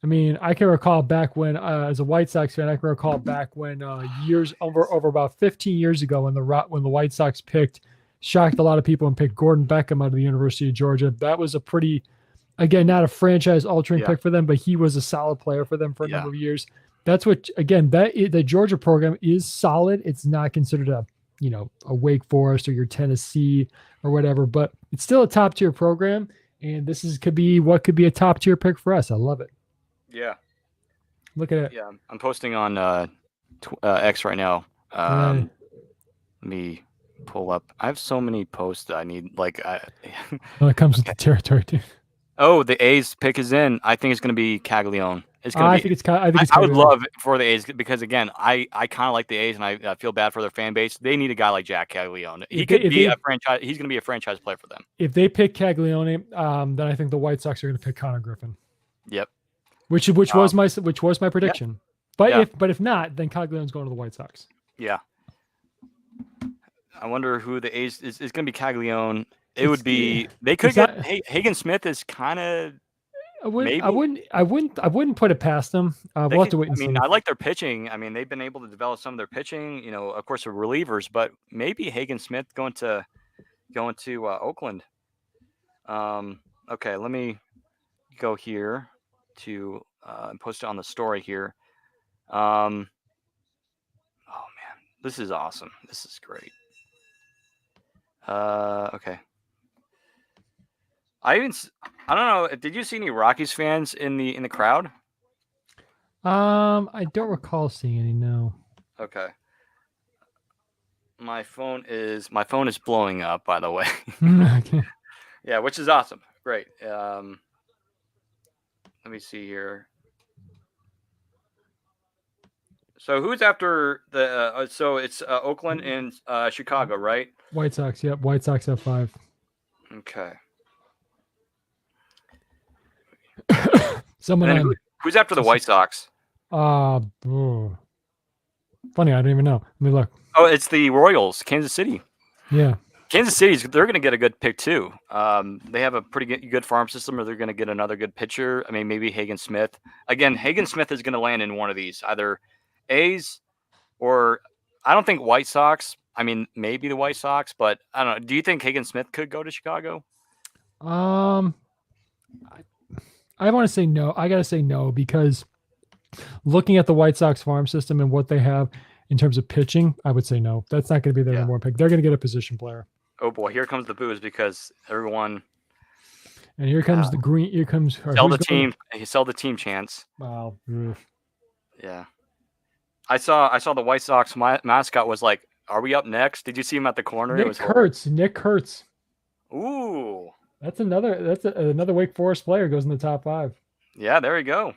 Speaker 2: I mean, I can recall back when, as a White Sox fan, I can recall back when years over about 15 years ago when the White Sox shocked a lot of people and picked Gordon Beckham out of the University of Georgia. That was a pretty, again, not a franchise-altering pick for them, but he was a solid player for them for a number of years. That's what, again, the Georgia program is solid. It's not considered a Wake Forest or your Tennessee or whatever, but it's still a top-tier program, and this could be a top-tier pick for us. I love it.
Speaker 1: Yeah.
Speaker 2: Look at it.
Speaker 1: Yeah, I'm posting on X right now. Let me pull up. I have so many posts that I need. When
Speaker 2: it comes with the territory, too.
Speaker 1: Oh, the A's pick is in. I think it's going to be Caglione.
Speaker 2: I think it's
Speaker 1: I would love it for the A's because, again, I kind of like the A's, and I feel bad for their fan base. They need a guy like Jack Caglione. He's going to be a franchise player for them. If
Speaker 2: they pick Caglione, then I think the White Sox are going to pick Connor Griffin.
Speaker 1: Yep.
Speaker 2: Which was my prediction. Yep. But if not, then Caglione's going to the White Sox.
Speaker 1: Yeah. I wonder who the A's is going to be. Caglione. It would be. They could get Hagen Smith is kind of.
Speaker 2: I wouldn't put it past them. We'll have to wait and see.
Speaker 1: I like their pitching. I mean, they've been able to develop some of their pitching. Of course, the relievers, but maybe Hagen Smith going to Oakland. Okay, let me go here to post it on the story here. Oh man, this is awesome. This is great. Okay. I don't know. Did you see any Rockies fans in the crowd?
Speaker 2: I don't recall seeing any. No.
Speaker 1: Okay. My phone is blowing up, by the way.
Speaker 2: Okay.
Speaker 1: Yeah, which is awesome. Great. Let me see here. So who's after the? So it's Oakland and Chicago, right?
Speaker 2: White Sox. Yep. White Sox have 5.
Speaker 1: Okay. Who's after the White Sox?
Speaker 2: Funny, I don't even know. Let me look.
Speaker 1: Oh, it's the Royals, Kansas City.
Speaker 2: Yeah.
Speaker 1: Kansas City's they're going to get a good pick too. They have a pretty good farm system, or they're going to get another good pitcher. I mean, maybe Hagen Smith. Again, Hagen Smith is going to land in one of these, either A's or I don't think White Sox. I mean, maybe the White Sox, but I don't know. Do you think Hagen Smith could go to Chicago?
Speaker 2: I want to say no. I got to say no because looking at the White Sox farm system and what they have in terms of pitching, I would say no. That's not going to be their number one pick. They're going to get a position player.
Speaker 1: Oh boy, here comes the boos because everyone.
Speaker 2: And here comes the green. Here comes
Speaker 1: sell the team. Sell the team chance.
Speaker 2: Wow.
Speaker 1: Yeah. I saw the White Sox mascot was like, "Are we up next?" Did you see him at the corner?
Speaker 2: Nick Kurtz. Nick Kurtz.
Speaker 1: Ooh.
Speaker 2: That's another Wake Forest player goes in the top 5.
Speaker 1: Yeah, there you go.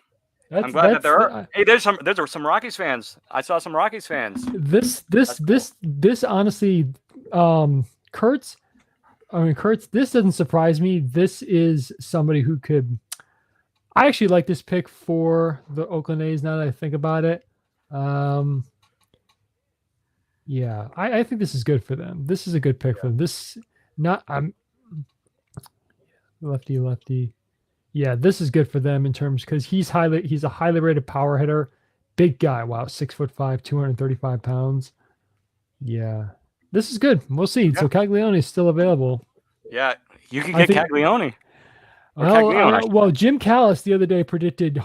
Speaker 1: I'm glad that there are. Hey, there's some Rockies fans. I saw some Rockies fans.
Speaker 2: This honestly, Kurtz. I mean, Kurtz. This doesn't surprise me. This is somebody who could. I actually like this pick for the Oakland A's. Now that I think about it, yeah, I think this is good for them. This is a good pick for them. Lefty. Yeah, this is good for them in terms because he's a highly rated power hitter, big guy. Wow, 6'5", 235 pounds. Yeah, this is good. We'll see. Yeah. So Caglione is still available.
Speaker 1: Yeah, you can get Caglione.
Speaker 2: Well, Jim Callis the other day predicted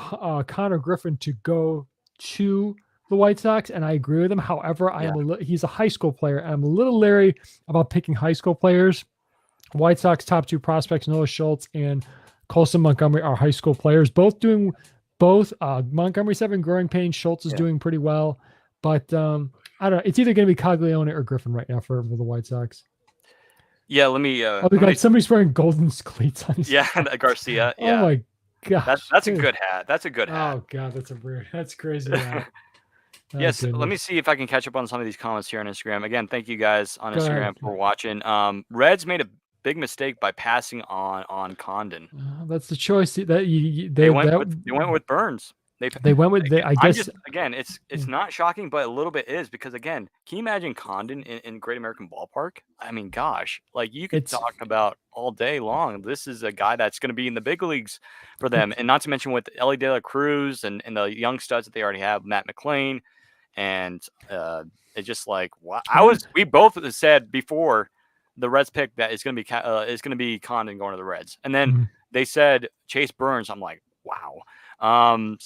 Speaker 2: Connor Griffin to go to the White Sox, and I agree with him. However, he's a high school player. I'm a little leery about picking high school players. White Sox top 2 prospects, Noah Schultz and Colson Montgomery, are high school players. Both Montgomery's having growing pains. Schultz is doing pretty well, but I don't know. It's either going to be Caglione or Griffin right now for the White Sox.
Speaker 1: Yeah, let me.
Speaker 2: Somebody's wearing golden cleats on his.
Speaker 1: Yeah, Garcia. Yeah.
Speaker 2: Oh my god,
Speaker 1: that's a good hat. That's a good hat.
Speaker 2: Oh god, that's crazy.
Speaker 1: Yes, goodness. Let me see if I can catch up on some of these comments here on Instagram. Again, thank you guys on Instagram for watching. Reds made a big mistake by passing on Condon.
Speaker 2: That's the choice that
Speaker 1: they went with Burns.
Speaker 2: They went with. I guess
Speaker 1: again, it's not shocking, but a little bit is because again, can you imagine Condon in Great American Ballpark? I mean, gosh, like you could talk about all day long. This is a guy that's going to be in the big leagues for them, and not to mention with Ellie De La Cruz and the young studs that they already have, Matt McLean, and it's just like wow. We both said before the Reds pick that it's going to be Condon going to the Reds, and then they said Chase Burns. I'm like, wow. Condon,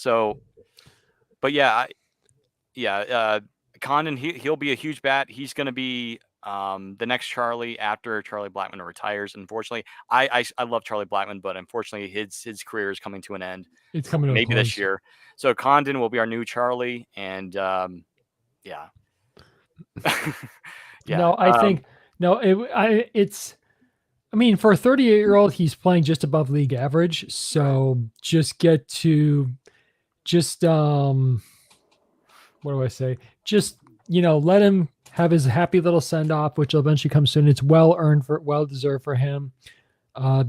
Speaker 1: he'll be a huge bat. He's going to be the next Charlie after Charlie Blackmon retires. Unfortunately, I love Charlie Blackmon, but unfortunately his career is coming to an end.
Speaker 2: It's coming
Speaker 1: maybe this year. So Condon will be our new Charlie, and yeah.
Speaker 2: No, I think it's. I mean, for a 38-year-old, he's playing just above league average. So just what do I say? Just, let him have his happy little send-off, which will eventually come soon. It's well-deserved for him. But,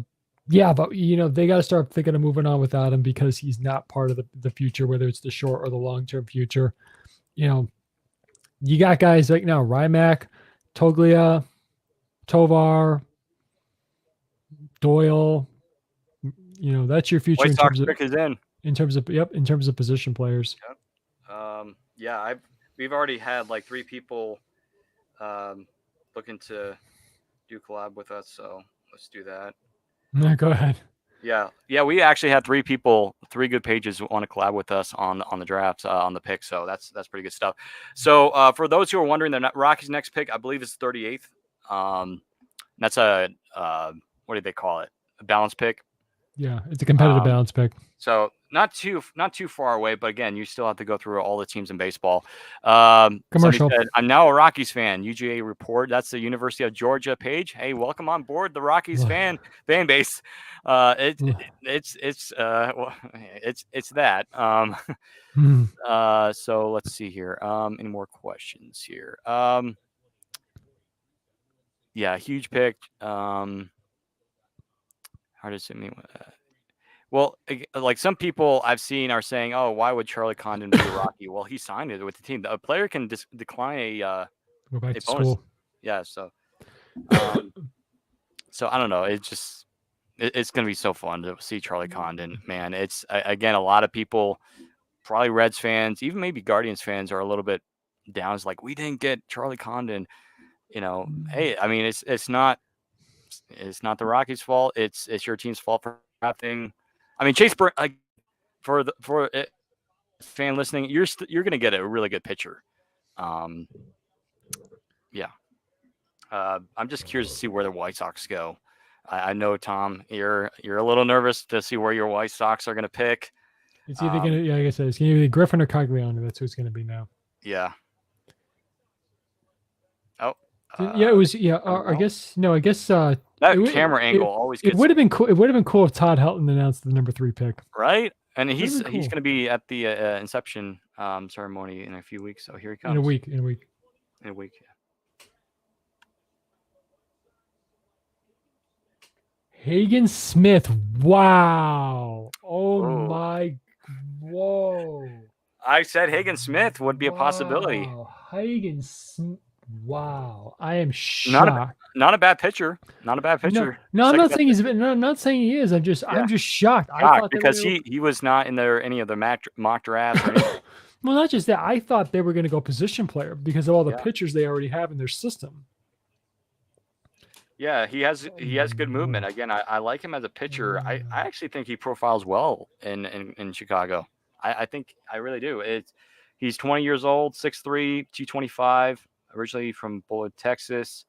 Speaker 2: they got to start thinking of moving on without him because he's not part of the future, whether it's the short or the long-term future. You got guys like now, Rymack, Toglia, Tovar, Doyle, that's your future in terms of position players.
Speaker 1: Yep. We've already had like 3 people looking to do collab with us, so let's do that.
Speaker 2: No, go ahead.
Speaker 1: Yeah, we actually had 3 people, 3 good pages want to collab with us on the drafts, on the pick. So that's pretty good stuff. So for those who are wondering, the Rockies' next pick, I believe, is 38th. That's a what do they call it? A balance pick.
Speaker 2: Yeah, it's a competitive balance pick.
Speaker 1: So not too far away, but again, you still have to go through all the teams in baseball.
Speaker 2: Commercial.
Speaker 1: Said, I'm now a Rockies fan. UGA report. That's the University of Georgia page. Hey, welcome on board the Rockies fan base. It's that. So let's see here. Any more questions here? Huge pick. How does it mean? Well, like some people I've seen are saying, "Oh, why would Charlie Condon be a Rocky?" Well, he signed it with the team. A player can decline a bonus.
Speaker 2: School.
Speaker 1: Yeah, so I don't know. It's going to be so fun to see Charlie Condon. Man, it's again a lot of people, probably Reds fans, even maybe Guardians fans, are a little bit down as like we didn't get Charlie Condon. Hey, I mean it's not the Rockies' fault. It's your team's fault for drafting. I mean Chase Burns, like for a fan listening, you're gonna get a really good pitcher. Yeah. I'm just curious to see where the White Sox go. I know, Tom, you're a little nervous to see where your White Sox are going to pick.
Speaker 2: It's either gonna, like I said, it's gonna be Griffin or Cagliano. That's who it's gonna be now.
Speaker 1: Yeah. Oh.
Speaker 2: Yeah, it was. Yeah, I guess no. I guess
Speaker 1: that camera angle always.
Speaker 2: It would have been cool. It would have been cool if Todd Helton announced the number 3 pick.
Speaker 1: Right, and he's going to be at the inception ceremony in a few weeks. So here he comes.
Speaker 2: In a week.
Speaker 1: Yeah.
Speaker 2: Hagen Smith. Wow. Oh my. Whoa.
Speaker 1: I said Hagen Smith would be a possibility.
Speaker 2: Hagen Smith. Wow. I am shocked.
Speaker 1: Not a bad pitcher. Not a bad pitcher.
Speaker 2: No, I'm not saying he's. No, I'm not saying he is. I'm just shocked. I thought
Speaker 1: because he was not in any of the mock drafts. Or anything.
Speaker 2: Well, not just that. I thought they were going to go position player because of all the pitchers they already have in their system.
Speaker 1: Yeah, he has good movement. Again, I like him as a pitcher. I actually think he profiles well in Chicago. I think I really do. He's 20 years old, 6'3", 225, originally from Bullard, Texas.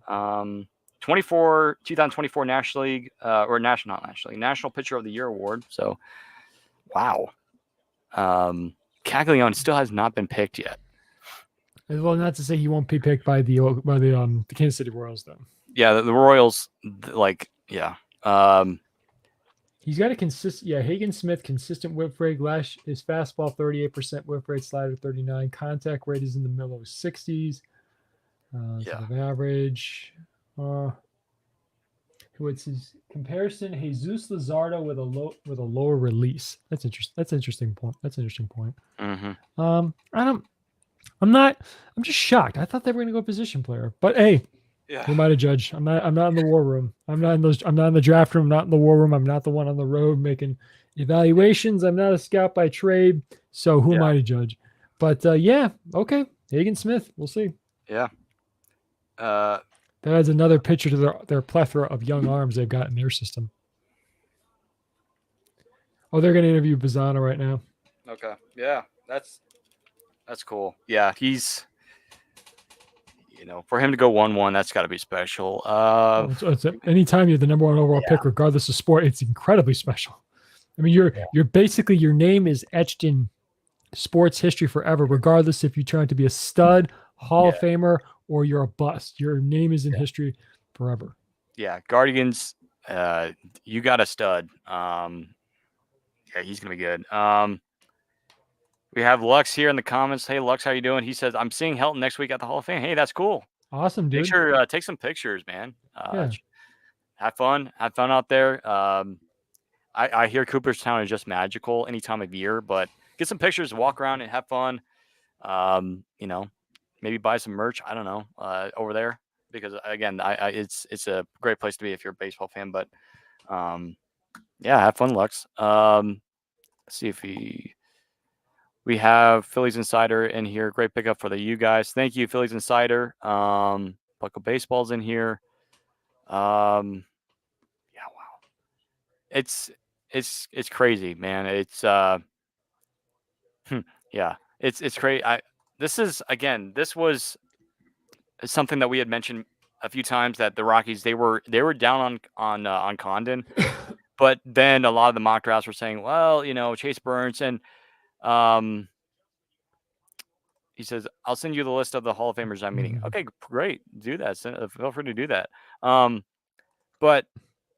Speaker 2: Wow.
Speaker 1: 2024 National League National Pitcher of the Year award. So, wow. Caglione still has not been picked yet.
Speaker 2: Well, not to say he won't be picked by the Kansas City Royals, though.
Speaker 1: Yeah, the Royals, yeah.
Speaker 2: He's got a consistent, Hagen Smith, consistent whip rate. His fastball 38%, whip rate slider 39, contact rate is in the middle 60s. Sort of average. What's his comparison? Jesus Luzardo with a lower release. That's interesting. That's an interesting point.
Speaker 1: Mm-hmm.
Speaker 2: I'm just shocked. I thought they were going to go position player, but hey. Yeah. Who am I to judge? I'm not in the war room. I'm not in the draft room. I'm not in the war room. I'm not the one on the road making evaluations. I'm not a scout by trade. So who am I to judge? But okay. Hagen Smith. We'll see.
Speaker 1: Yeah.
Speaker 2: That adds another pitcher to their plethora of young arms they've got in their system. Oh, they're going to interview Bazzana right now.
Speaker 1: Okay. Yeah, that's cool. Yeah, he's. For him to go 1-1, that's got to be special.
Speaker 2: Anytime you're the number 1 overall pick, regardless of sport, it's incredibly special. I mean, you're basically, your name is etched in sports history forever, regardless if you turn out to be a stud, Hall of Famer, or you're a bust. Your name is in history forever.
Speaker 1: Yeah, Guardians, you got a stud. He's gonna be good. We have Lux here in the comments. Hey, Lux, how you doing? He says, I'm seeing Helton next week at the Hall of Fame. Hey, that's cool.
Speaker 2: Awesome, dude.
Speaker 1: Make sure take some pictures, man. Have fun. Have fun out there. I hear Cooperstown is just magical any time of year, but get some pictures, walk around, and have fun. Maybe buy some merch. I don't know over there because again, it's a great place to be if you're a baseball fan. But have fun, Lux. Let's see if we have Phillies Insider in here. Great pickup for you guys. Thank you, Phillies Insider. Buckle Baseball's in here. Wow. It's crazy, man. It's it's crazy. This was something that we had mentioned a few times, that the Rockies, they were down on Condon, but then a lot of the mock drafts were saying, well, Chase Burns, and he says, I'll send you the list of the Hall of Famers I'm meeting. Okay, great. Do that. Feel free to do that. But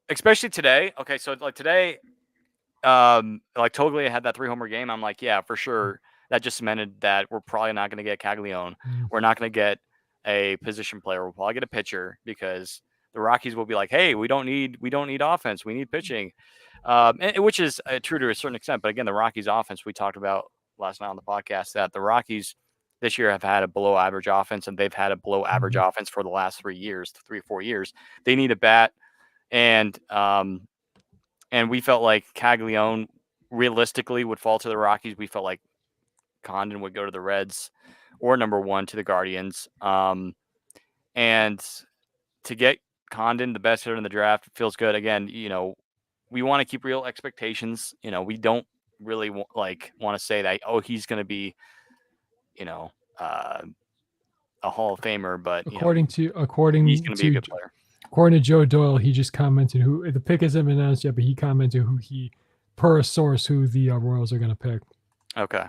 Speaker 1: especially today. Okay, so like today, like Toglia had that 3-homer game. I'm like, yeah, for sure. That just cemented that we're probably not going to get Caglione. We're not going to get a position player. We'll probably get a pitcher, because the Rockies will be like, hey, we don't need offense. We need pitching, which is true to a certain extent. But again, the Rockies offense, we talked about last night on the podcast, that the Rockies this year have had a below average offense, and they've had a below average offense for the last 3 or 4 years. They need a bat. And we felt like Caglione realistically would fall to the Rockies. We felt like Condon would go to the Reds or number 1 to the Guardians. And to get Condon, the best hitter in the draft, feels good. Again, we want to keep real expectations. We don't really want to say that, he's going to be, a Hall of Famer, but
Speaker 2: according
Speaker 1: he's going to be a good player.
Speaker 2: According to Joe Doyle, he just commented who the pick hasn't been announced yet, but he commented who per a source, who the Royals are going to pick.
Speaker 1: Okay.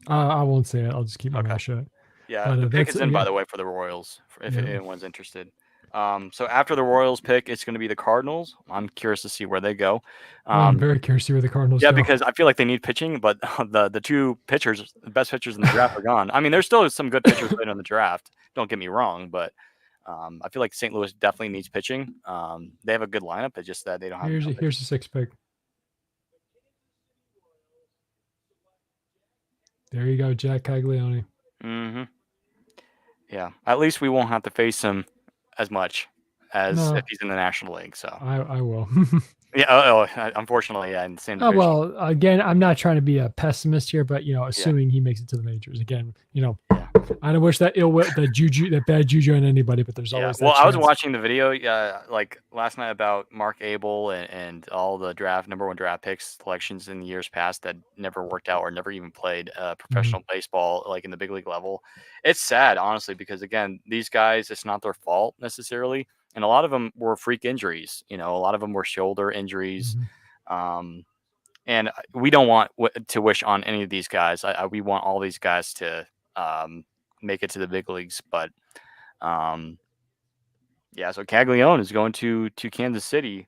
Speaker 2: I won't say it. I'll just keep my mouth shut.
Speaker 1: Yeah, the pick is in, by the way, for the Royals, if anyone's interested. So after the Royals pick, it's going to be the Cardinals. I'm curious to see where they go.
Speaker 2: I'm very curious to see where the Cardinals go.
Speaker 1: Yeah, because I feel like they need pitching, but the two pitchers, the best pitchers in the draft, are gone. I mean, there's still some good pitchers later in the draft. Don't get me wrong, but I feel like St. Louis definitely needs pitching. They have a good lineup. It's just that they don't have.
Speaker 2: Here's the 6th pick. There you go, Jack Caglione.
Speaker 1: Mm-hmm. Yeah, at least we won't have to face him as much as if he's in the National League. So
Speaker 2: I will.
Speaker 1: Yeah. Unfortunately, yeah. In the same division.
Speaker 2: Well, again, I'm not trying to be a pessimist here, but assuming he makes it to the majors again, I don't wish that bad juju on anybody, but there's always.
Speaker 1: Well, I was watching the video like last night about Mark Abel and all the number 1 draft picks selections in the years past that never worked out or never even played professional baseball, like in the big league level. It's sad, honestly, because again, these guys, it's not their fault necessarily. And a lot of them were freak injuries. A lot of them were shoulder injuries. And we don't want to wish on any of these guys. We want all these guys to make it to the big leagues. But, so Caglione is going to Kansas City.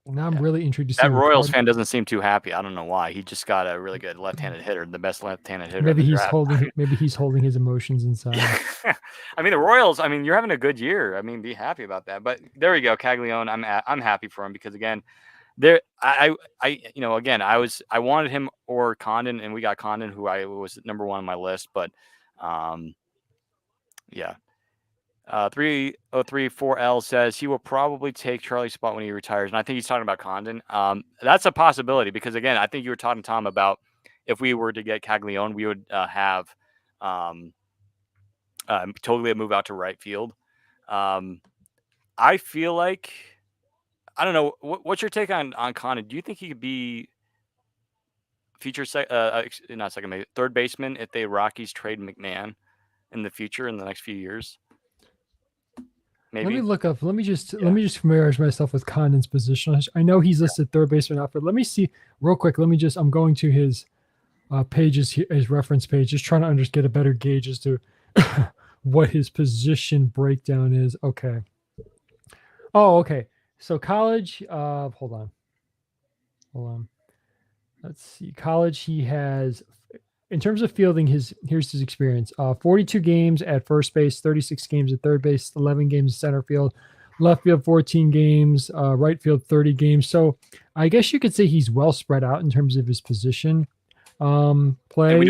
Speaker 2: Now I'm really intrigued to see.
Speaker 1: That Royals fan doesn't seem too happy. I don't know why. He just got a really good left-handed hitter, the best left-handed hitter.
Speaker 2: Maybe he's holding his emotions inside.
Speaker 1: I mean, the Royals. I mean, you're having a good year. I mean, be happy about that. But there we go, Caglione. I'm happy for him because again, I wanted him or Condon, and we got Condon, who I was number 1 on my list. But 3034L says he will probably take Charlie's spot when he retires. And I think he's talking about Condon. That's a possibility because, again, I think you were talking, Tom, about if we were to get Caglione, we would have totally move out to right field. I feel like, I don't know, what's your take on Condon? Do you think he could be third baseman if the Rockies trade McMahon in the future in the next few years? Maybe.
Speaker 2: Let me look up. Let me just familiarize myself with Condon's position. I know he's listed third baseman outfield. Let me see real quick. I'm going to his pages, his reference page, just trying to get a better gauge as to what his position breakdown is. Okay. Oh, okay. So college. Hold on. Let's see. College. He has. In terms of fielding, here's his experience. 42 games at first base, 36 games at third base, 11 games at center field, left field 14 games, right field 30 games. So I guess you could say he's well spread out in terms of his position play.
Speaker 1: And we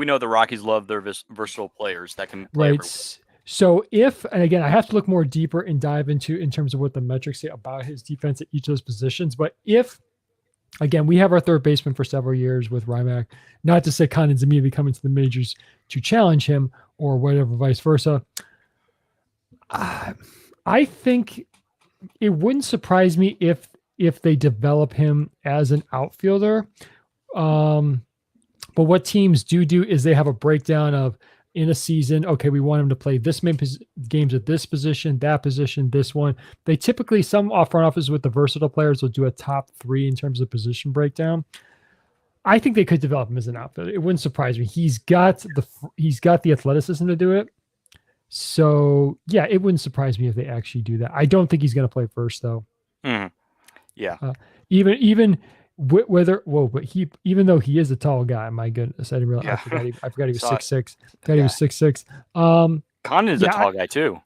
Speaker 1: know the Rockies love their versatile players that can play.
Speaker 2: Right. So and again, I have to look more deeper and dive into in terms of what the metrics say about his defense at each of those positions. But again, we have our third baseman for several years with Rymack. Not to say Condon's immediately coming to the majors to challenge him or whatever, vice versa. I think it wouldn't surprise me if they develop him as an outfielder. But what teams do is they have a breakdown of in a season. Okay, we want him to play this many games at this position, that position, this one. They typically, some front office with the versatile players will do a top 3 in terms of position breakdown. I think they could develop him as an outfielder. It wouldn't surprise me. He's got the athleticism to do it. So yeah, it wouldn't surprise me if they actually do that. I don't think he's going to play first though.
Speaker 1: Yeah.
Speaker 2: Even though he is a tall guy, my goodness, I didn't realize. Yeah. I forgot he was 6'6". He was 6'6".
Speaker 1: Condon is a tall guy too.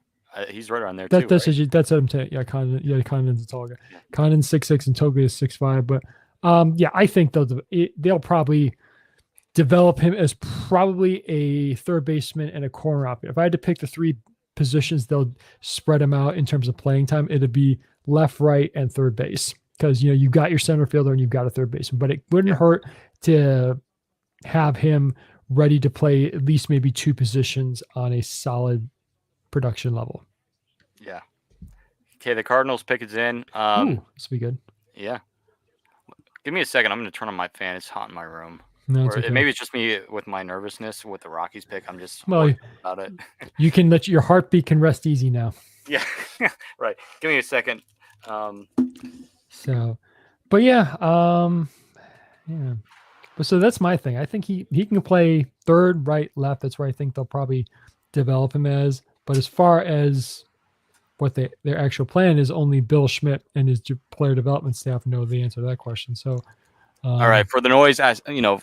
Speaker 1: He's right around there too.
Speaker 2: That's what I'm saying. Yeah, Condon's a tall guy. Yeah. Condon's 6'6" and Toby is 6'5". But I think they'll probably develop him as probably a third baseman and a corner outfielder. If I had to pick the 3 positions, they'll spread him out in terms of playing time. It'd be left, right, and third base. because you've got your center fielder and you've got a third baseman, but it wouldn't hurt to have him ready to play at least maybe 2 positions on a solid production level.
Speaker 1: Yeah. Okay, the Cardinals pick is in.
Speaker 2: Ooh, this will be good.
Speaker 1: Yeah. Give me a second. I'm going to turn on my fan. It's hot in my room.
Speaker 2: No, it's okay.
Speaker 1: Maybe it's just me with my nervousness with the Rockies pick. I'm just
Speaker 2: about
Speaker 1: it.
Speaker 2: You can let your heartbeat can rest easy now.
Speaker 1: Yeah, right. Give me a second.
Speaker 2: So, but yeah. But so that's my thing. I think he can play third, right, left. That's where I think they'll probably develop him as. But as far as what their actual plan is, only Bill Schmidt and his player development staff know the answer to that question. So,
Speaker 1: all right, for the noise,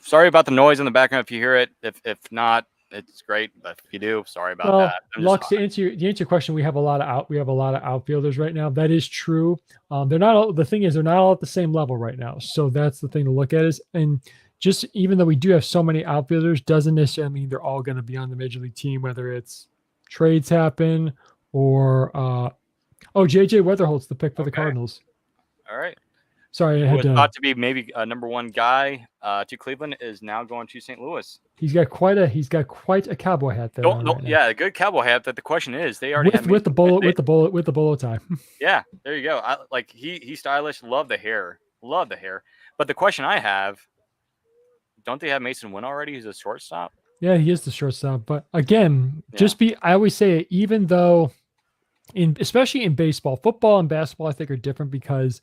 Speaker 1: sorry about the noise in the background if you hear it. If not, it's great. But if you do, sorry about that.
Speaker 2: Lux, to answer your question, we have a lot of outfielders right now. That is true. They're not all, the thing is they're not all at the same level right now. So that's the thing to look at and just even though we do have so many outfielders, doesn't necessarily mean they're all going to be on the major league team, whether it's trades happen or JJ Weatherholt's the pick for the Cardinals.
Speaker 1: All right.
Speaker 2: Sorry, I had
Speaker 1: thought to be maybe a number 1 guy to Cleveland is now going to St. Louis.
Speaker 2: He's got quite a cowboy hat there.
Speaker 1: A good cowboy hat. That the question is, they already
Speaker 2: with the bolo tie.
Speaker 1: Yeah, there you go. He's stylish. Love the hair. But the question I have, don't they have Mason Wynn already? He's a shortstop.
Speaker 2: Yeah, he is the shortstop. But again, I always say, even though especially in baseball, football and basketball, I think are different because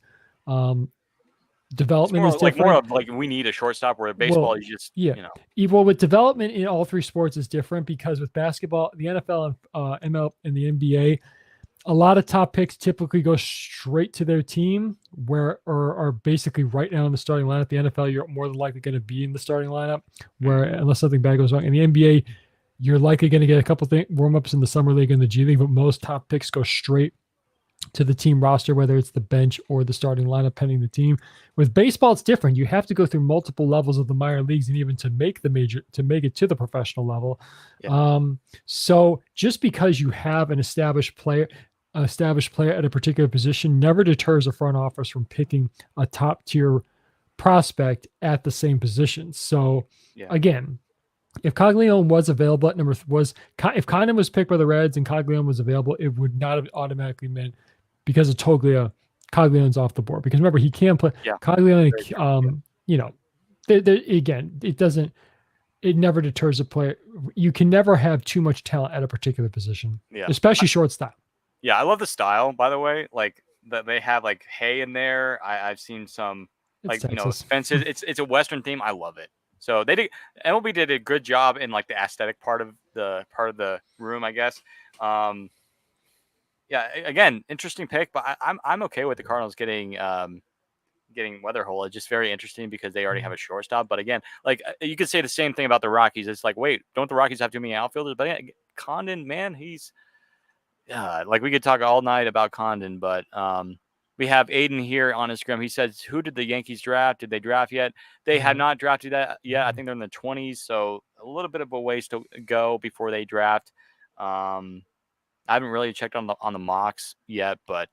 Speaker 2: development is different.
Speaker 1: More of we need a shortstop, where baseball is just
Speaker 2: Well, with development in all 3 sports is different because with basketball, the NFL and MLB and the NBA, a lot of top picks typically go straight to their team or are basically right now in the starting lineup. The NFL, you're more than likely going to be in the starting lineup, where unless something bad goes wrong. In the NBA, you're likely going to get a couple of warm-ups in the summer league and the G League, but most top picks go straight to the team roster, whether it's the bench or the starting lineup, pending the team. With baseball, it's different. You have to go through multiple levels of the minor leagues and even to make it to the professional level. Yeah. So just because you have an established player at a particular position never deters a front office from picking a top tier prospect at the same position. So again, if Coglione was available at if Condon was picked by the Reds and Coglione was available, it would not have automatically meant because of Coglione's off the board. Because remember, he can play Coglione. Again, it never deters a player. You can never have too much talent at a particular position, especially shortstop.
Speaker 1: Yeah, I love the style, by the way. That they have hay in there. I've seen some fences. It's a Western theme. I love it. So MLB did a good job in the aesthetic part of the room, I guess. Again, interesting pick, but I'm okay with the Cardinals getting Weatherhole. It's just very interesting because they already have a shortstop. But again, you could say the same thing about the Rockies. It's wait, don't the Rockies have too many outfielders? But yeah, Condon, man, he's we could talk all night about Condon, but we have Aiden here on Instagram. He says, who did the Yankees draft? Did they draft yet? They have not drafted that yet. I think they're in the 20s, so a little bit of a ways to go before they draft. I haven't really checked on the mocks yet, but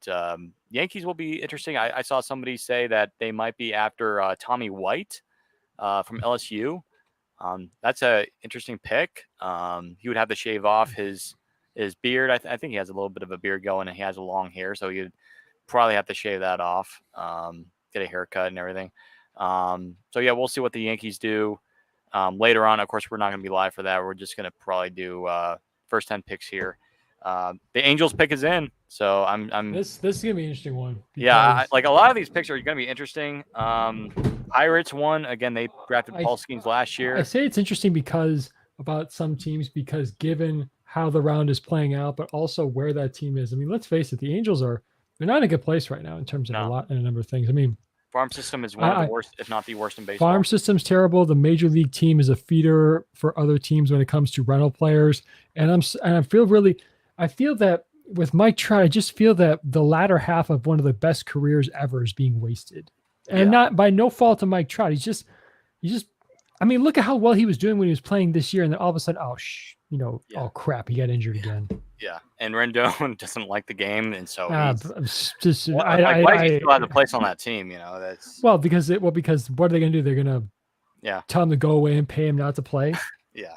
Speaker 1: Yankees will be interesting. I saw somebody say that they might be after Tommy White from LSU. That's an interesting pick. He would have to shave off his beard. I think he has a little bit of a beard going, and he has a long hair, so you'd probably have to shave that off, get a haircut and everything. We'll see what the Yankees do later on. Of course, we're not going to be live for that. We're just going to probably do first 10 picks here. The Angels pick is in, so I'm
Speaker 2: this is gonna be an interesting one.
Speaker 1: Yeah, a lot of these picks are going to be interesting. Pirates won again. They drafted Paul Skeens last year.
Speaker 2: I say it's interesting because some teams given how the round is playing out, but also where that team is. I mean, let's face it, the Angels they're not in a good place right now in terms of a number of things. I mean,
Speaker 1: farm system is one of the worst, if not the worst in baseball.
Speaker 2: Farm system's terrible. The major league team is a feeder for other teams when it comes to rental players. And I feel that with Mike Trout, I just feel that the latter half of one of the best careers ever is being wasted. And not by no fault of Mike Trout. He's just I mean, look at how well he was doing when he was playing this year, and then all of a sudden,
Speaker 1: Yeah.
Speaker 2: oh crap, he got injured again.
Speaker 1: Yeah, and Rendon doesn't like the game, and so
Speaker 2: Just
Speaker 1: why does he still have a place on that team? That's
Speaker 2: because what are they going to do? They're going to tell him to go away and pay him not to play.
Speaker 1: Yeah.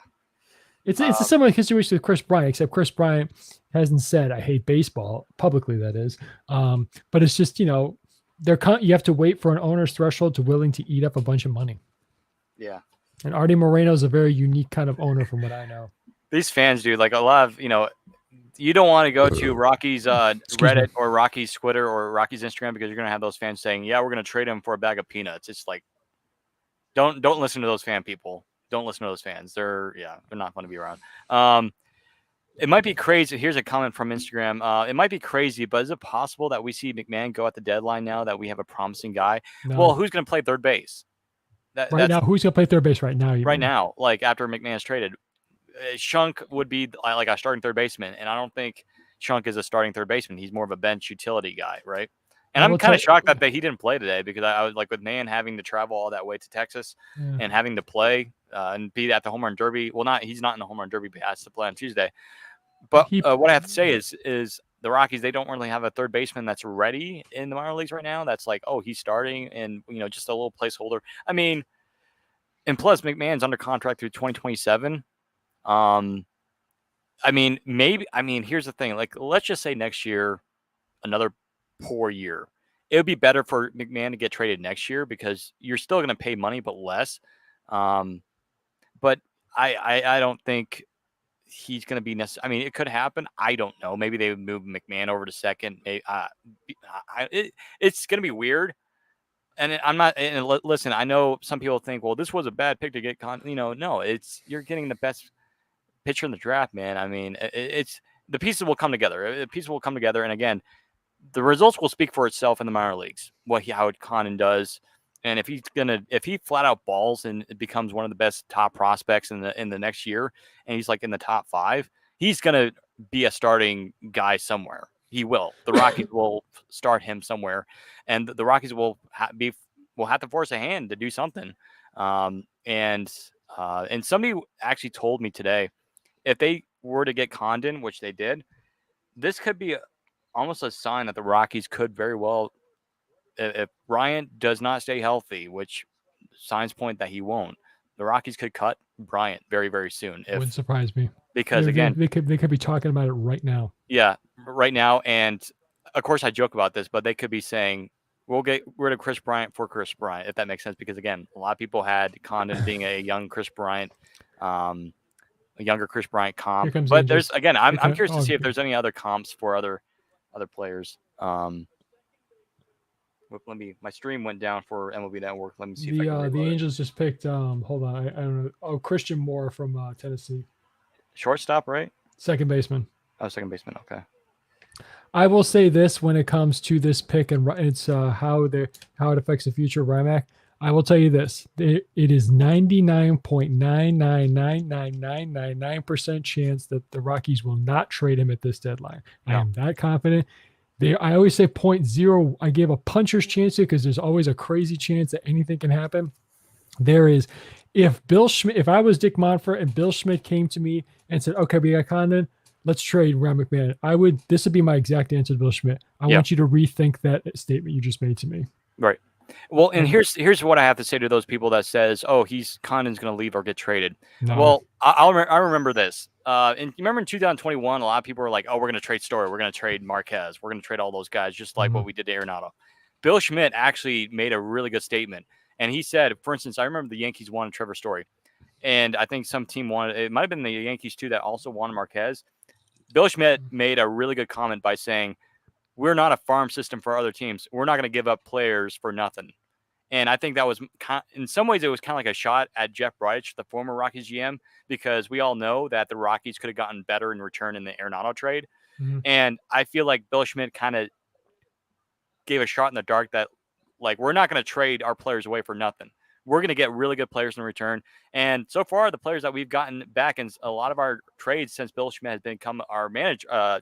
Speaker 2: It's a similar situation with Chris Bryant, except Chris Bryant hasn't said I hate baseball publicly. That is, but it's just you have to wait for an owner's threshold to willing to eat up a bunch of money.
Speaker 1: Yeah.
Speaker 2: And Artie Moreno is a very unique kind of owner, from what I know.
Speaker 1: These fans, dude, like a lot of you don't want to go to Rocky's Reddit or Rocky's Twitter or Rocky's Instagram because you're gonna have those fans saying, "Yeah, we're gonna trade him for a bag of peanuts." It's like, don't listen to those fan people. Don't listen to those fans. They're not fun to be around. It might be crazy. Here's a comment from Instagram. It might be crazy, but is it possible that we see McMahon go at the deadline now that we have a promising guy?
Speaker 2: No.
Speaker 1: Well, who's going to play third base?
Speaker 2: Right now, who's going to play third base right now?
Speaker 1: Now, like after McMahon's traded, Shunk would be like a starting third baseman, and I don't think Shunk is a starting third baseman. He's more of a bench utility guy, right? And I'm kind of shocked that he didn't play today because I was like, with Man having to travel all that way to Texas and having to play and be at the home run derby. Well, he's not in the home run derby, but he has to play on Tuesday. But what I have to say is the Rockies, they don't really have a third baseman that's ready in the minor leagues right now. That's like, oh, he's starting and, just a little placeholder. I mean, and plus McMahon's under contract through 2027. Here's the thing. Like, let's just say next year, another poor year. It would be better for McMahon to get traded next year because you're still going to pay money, but less. But I don't think he's going to be necessary. I mean, it could happen. I don't know. Maybe they would move McMahon over to second. It's going to be weird. And I'm not. And listen, I know some people think, well, this was a bad pick to get. No, you're getting the best pitcher in the draft, man. I mean, it's the pieces will come together. The pieces will come together, and again, the results will speak for itself in the minor leagues. How Condon does. And if he flat out balls and becomes one of the best top prospects in the next year, and he's like in the top 5, he's gonna be a starting guy somewhere. He will. The Rockies will start him somewhere, and the Rockies will have to force a hand to do something. And somebody actually told me today, if they were to get Condon, which they did, this could be almost a sign that the Rockies could very well. If Bryant does not stay healthy, which signs point that he won't, the Rockies could cut Bryant very, very soon.
Speaker 2: Wouldn't surprise me.
Speaker 1: Because
Speaker 2: they could be talking about it right now.
Speaker 1: Yeah, right now. And of course, I joke about this, but they could be saying we'll get rid of Chris Bryant for Chris Bryant, if that makes sense. Because again, a lot of people had Condon being a young Chris Bryant, a younger Chris Bryant comp. But there's I'm curious to see if there's any other comps for other players. My stream went down for MLB Network. Let me see if I can
Speaker 2: the Angels just picked. Hold on, I don't know. Oh, Christian Moore from Tennessee.
Speaker 1: Shortstop, right?
Speaker 2: Second baseman.
Speaker 1: Oh, second baseman. Okay.
Speaker 2: I will say this when it comes to this pick and it's how it affects the future of Rimac. I will tell you this: it is 99.999999% chance that the Rockies will not trade him at this deadline. No. I am that confident. I always say 0.0. I give a puncher's chance to because there's always a crazy chance that anything can happen. There is, if I was Dick Monfort and Bill Schmidt came to me and said, "Okay, we got Condon, let's trade Ron McMahon," this would be my exact answer to Bill Schmidt. I want you to rethink that statement you just made to me.
Speaker 1: Right. Well, and here's what I have to say to those people that says, "Oh, Condon's going to leave or get traded." No. Well, I remember this. And remember in 2021, a lot of people were like, "Oh, we're going to trade Story, we're going to trade Marquez, we're going to trade all those guys, just like what we did to Arenado." Bill Schmidt actually made a really good statement, and he said, for instance, I remember the Yankees wanted Trevor Story, and I think some team wanted. It might have been the Yankees too that also wanted Marquez. Bill Schmidt made a really good comment by saying, we're not a farm system for other teams. We're not going to give up players for nothing. And I think that was, in some ways, it was kind of like a shot at Jeff Bridich, the former Rockies GM, because we all know that the Rockies could have gotten better in return in the Arenado trade. Mm-hmm. And I feel like Bill Schmidt kind of gave a shot in the dark that, like, we're not going to trade our players away for nothing. We're going to get really good players in return. And so far, the players that we've gotten back in a lot of our trades since Bill Schmidt has become our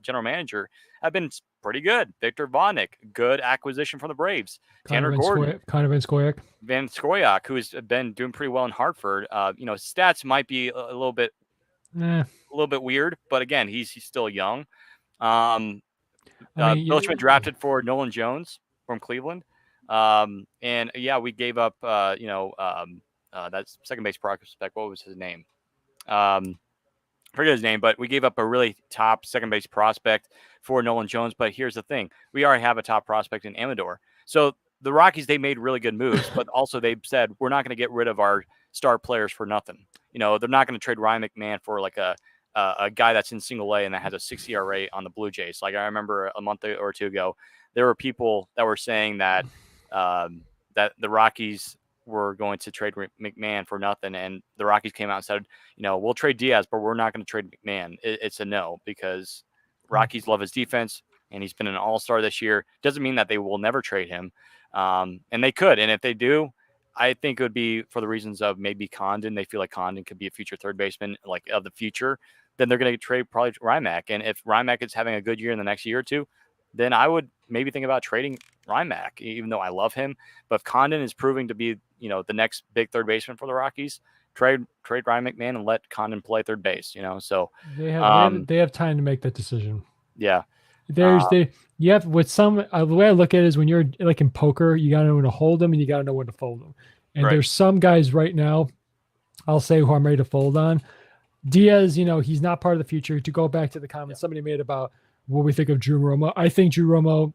Speaker 1: general manager have been pretty good. Victor Vonnick, good acquisition from the Braves. Tanner Gordon,
Speaker 2: Connor
Speaker 1: Van Scoyoc, who's been doing pretty well in Hartford. Stats might be a little bit weird, but again, he's still young. Bilchman drafted for Nolan Jones from Cleveland. We gave up, that second base prospect. What was his name? Forget his name, but we gave up a really top second base prospect for Nolan Jones. But here's the thing. We already have a top prospect in Amador. So the Rockies, they made really good moves, but also they said, we're not going to get rid of our star players for nothing. They're not going to trade Ryan McMahon for like a guy that's in single A and that has a 6 ERA on the Blue Jays. Like I remember a month or two ago, there were people that were saying that that the Rockies were going to trade McMahon for nothing, and the Rockies came out and said, we'll trade Diaz, but we're not going to trade McMahon. It's a no, because Rockies love his defense, and he's been an all-star this year. Doesn't mean that they will never trade him, and they could. And if they do, I think it would be for the reasons of maybe Condon. They feel like Condon could be a future third baseman, like of the future. Then they're going to trade probably Rymack. And if Rymack is having a good year in the next year or two, then I would maybe think about trading Rymack, even though I love him. But if Condon is proving to be, the next big third baseman for the Rockies, trade Ryan McMahon and let Condon play third base. So
Speaker 2: they have time to make that decision.
Speaker 1: Yeah.
Speaker 2: You have with some the way I look at it is when you're like in poker, you got to know when to hold them and you got to know when to fold them. And there's some guys right now, I'll say, who I'm ready to fold on. Diaz, he's not part of the future. To go back to the comments somebody made about what we think of Drew Romo, I think Drew Romo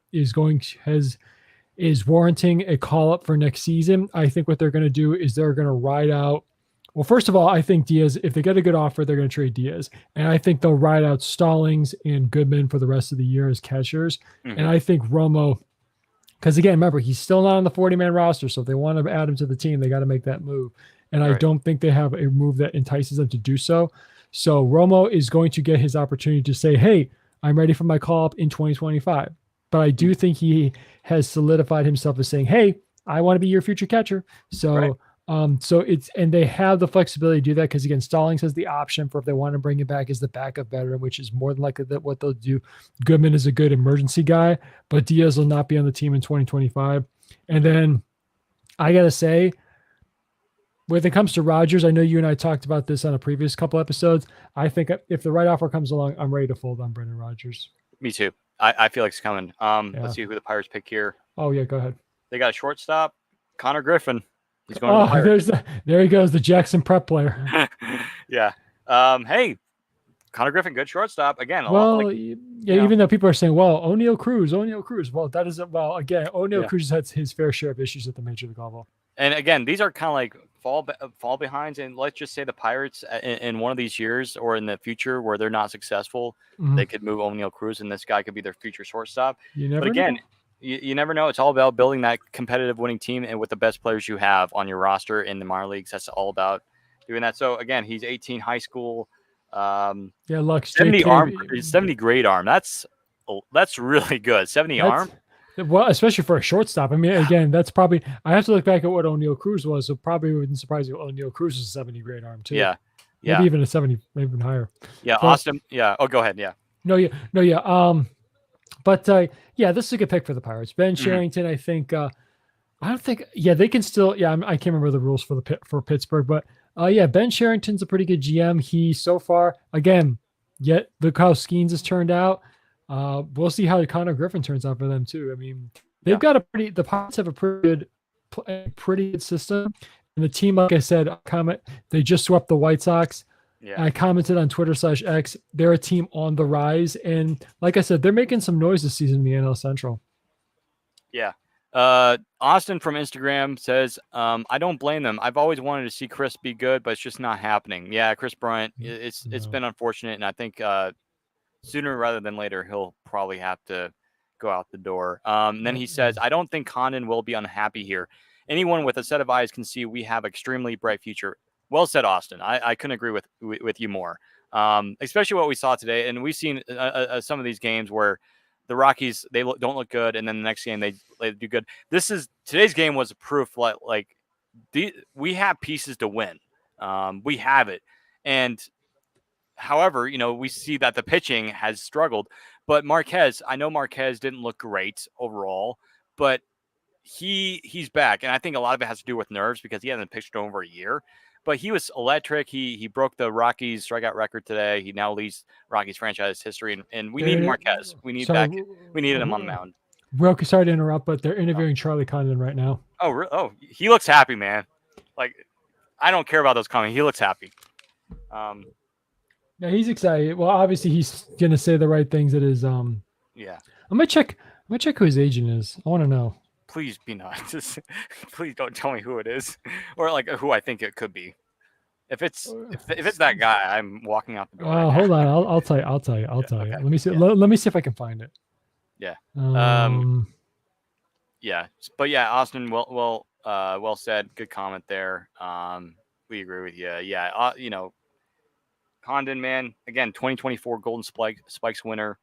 Speaker 2: is warranting a call up for next season. I think what they're going to do is they're going to ride out. Well, first of all, I think Diaz, if they get a good offer, they're going to trade Diaz. And I think they'll ride out Stallings and Goodman for the rest of the year as catchers. Mm-hmm. And I think Romo, because again, remember, he's still not on the 40-man roster. So if they want to add him to the team, they got to make that move. And I don't think they have a move that entices them to do so. So Romo is going to get his opportunity to say, hey, I'm ready for my call up in 2025. But I do think he has solidified himself as saying, hey, I want to be your future catcher. So, and they have the flexibility to do that because, again, Stallings has the option for if they want to bring him back as the backup veteran, which is more than likely that what they'll do. Goodman is a good emergency guy, but Diaz will not be on the team in 2025. And then I got to say, when it comes to Rodgers, I know you and I talked about this on a previous couple episodes. I think if the right offer comes along, I'm ready to fold on Brendan Rodgers.
Speaker 1: Me too. I feel like it's coming. Let's see who the Pirates pick here.
Speaker 2: Oh, yeah, go ahead.
Speaker 1: They got a shortstop, Connor Griffin. He's going to the Pirates.
Speaker 2: There he goes, the Jackson prep player.
Speaker 1: Yeah. Hey, Connor Griffin, good shortstop. Again,
Speaker 2: even though people are saying, well, O'Neal Cruz. Well, that isn't, again, O'Neal Cruz has had his fair share of issues at the major league level.
Speaker 1: And again, these are kind of like fall behinds. And let's just say the Pirates in one of these years or in the future where they're not successful, they could move O'Neal Cruz and this guy could be their future shortstop. You never know. It's all about building that competitive winning team and with the best players you have on your roster in the minor leagues. That's all about doing that. So again, he's 18, high school.
Speaker 2: Look,
Speaker 1: 70 grade arm. That's really good. 70 arm.
Speaker 2: Well, especially for a shortstop. I mean, again, that's probably, I have to look back at what O'Neal Cruz was. So probably wouldn't surprise you. O'Neal Cruz is a 70 grade arm too.
Speaker 1: Yeah.
Speaker 2: Maybe even a 70, maybe even higher.
Speaker 1: Yeah. But, Austin. Yeah. Oh, go ahead. Yeah.
Speaker 2: No. But this is a good pick for the Pirates. Ben Sherrington, I think, I don't think, they can still, I can't remember the rules for Pittsburgh, but Ben Sherrington's a pretty good GM. He so far, again, look how Skeens has turned out. We'll see how Connor Griffin turns out for them too. I mean, they've got the Pirates have a pretty good system. And the team, like I said, they just swept the White Sox. Yeah. I commented on Twitter/X. They're a team on the rise. And like I said, they're making some noise this season in the NL Central.
Speaker 1: Yeah. Austin from Instagram says, I don't blame them. I've always wanted to see Chris be good, but it's just not happening. Yeah, Chris Bryant, it's been unfortunate. And I think sooner rather than later, he'll probably have to go out the door. And then he says, I don't think Condon will be unhappy here. Anyone with a set of eyes can see we have extremely bright future. Well said, Austin. I couldn't agree with you more, especially what we saw today. And we've seen some of these games where the Rockies, don't look good, and then the next game they do good. Today's game was a proof we have pieces to win. We have it. And however, we see that the pitching has struggled, But Marquez, I know Marquez didn't look great overall, but he's back, and I think a lot of it has to do with nerves because he hasn't pitched in over a year. But he was electric. He broke the Rockies strikeout record today. He now leads Rockies franchise history, and we need Marquez. We need
Speaker 2: Sorry,
Speaker 1: we needed him on the mound.
Speaker 2: Roki, sorry to interrupt, but they're interviewing Charlie Condon right now.
Speaker 1: Oh, he looks happy, man. Like, I don't care about those comments. He looks happy.
Speaker 2: Yeah, he's excited. Well, obviously he's gonna say the right things at his
Speaker 1: Yeah.
Speaker 2: I'm gonna check who his agent is. I want to know.
Speaker 1: Please be nice. Please don't tell me who it is, or like who I think it could be. If it's that guy, I'm walking out the door. Right
Speaker 2: Hold
Speaker 1: now.
Speaker 2: on, I'll tell you. I'll tell you.
Speaker 1: Okay.
Speaker 2: Let me see.
Speaker 1: Yeah.
Speaker 2: Let me see if I can find it.
Speaker 1: Yeah.
Speaker 2: Yeah.
Speaker 1: But yeah, Austin, well said. Good comment there. We agree with you. Yeah. Condon, man, again, 2024 Golden Spikes winner.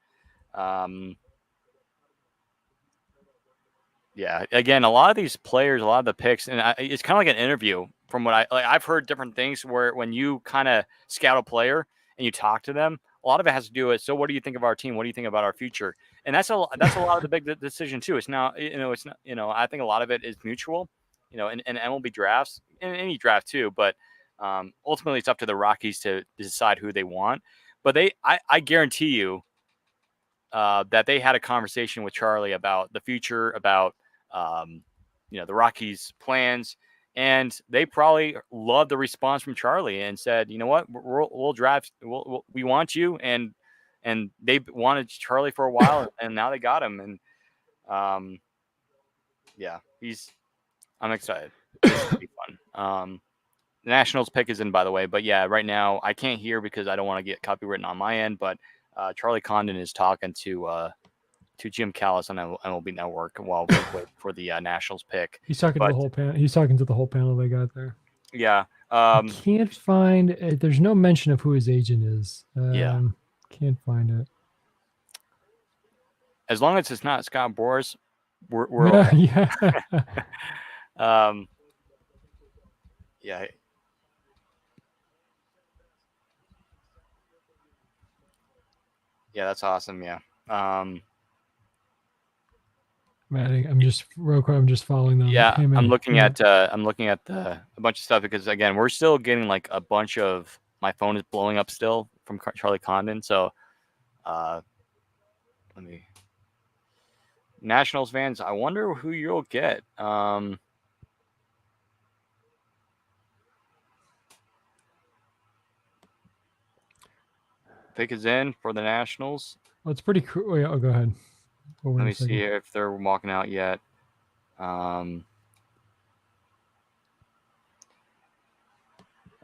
Speaker 1: Yeah, again, a lot of these players, a lot of the picks, and it's kind of like an interview from what I've heard different things where when you kind of scout a player and you talk to them, a lot of it has to do with, so what do you think of our team? What do you think about our future? And that's a lot of the big decision too. It's not, it's not, I think a lot of it is mutual, in MLB drafts, in any draft too, but ultimately it's up to the Rockies to decide who they want. But I guarantee you that they had a conversation with Charlie about the future, about the Rockies' plans, and they probably loved the response from Charlie and said, you know what, we'll draft, we want you, and they wanted Charlie for a while, and now they got him, and I'm excited. It's gonna be fun. The Nationals pick is in, by the way, but yeah, right now I can't hear because I don't want to get copywritten on my end, but Charlie Condon is talking to Jim Callis on MLB Network while we wait for the Nationals pick.
Speaker 2: He's talking to the whole panel. He's talking to the whole panel they got there.
Speaker 1: Yeah.
Speaker 2: I can't find. There's no mention of who his agent is.
Speaker 1: Yeah.
Speaker 2: Can't find it.
Speaker 1: As long as it's not Scott Boras, we're
Speaker 2: okay.
Speaker 1: Yeah. Yeah. Yeah, that's awesome. Yeah.
Speaker 2: I'm just real quick. I'm just following them.
Speaker 1: Yeah, I'm looking at a bunch of stuff because again, we're still getting like a bunch of, my phone is blowing up still from Charlie Condon. So, Nationals fans, I wonder who you'll get. Pick is in for the Nationals.
Speaker 2: Well, it's pretty cool. Oh, go ahead.
Speaker 1: Let me see if they're walking out yet.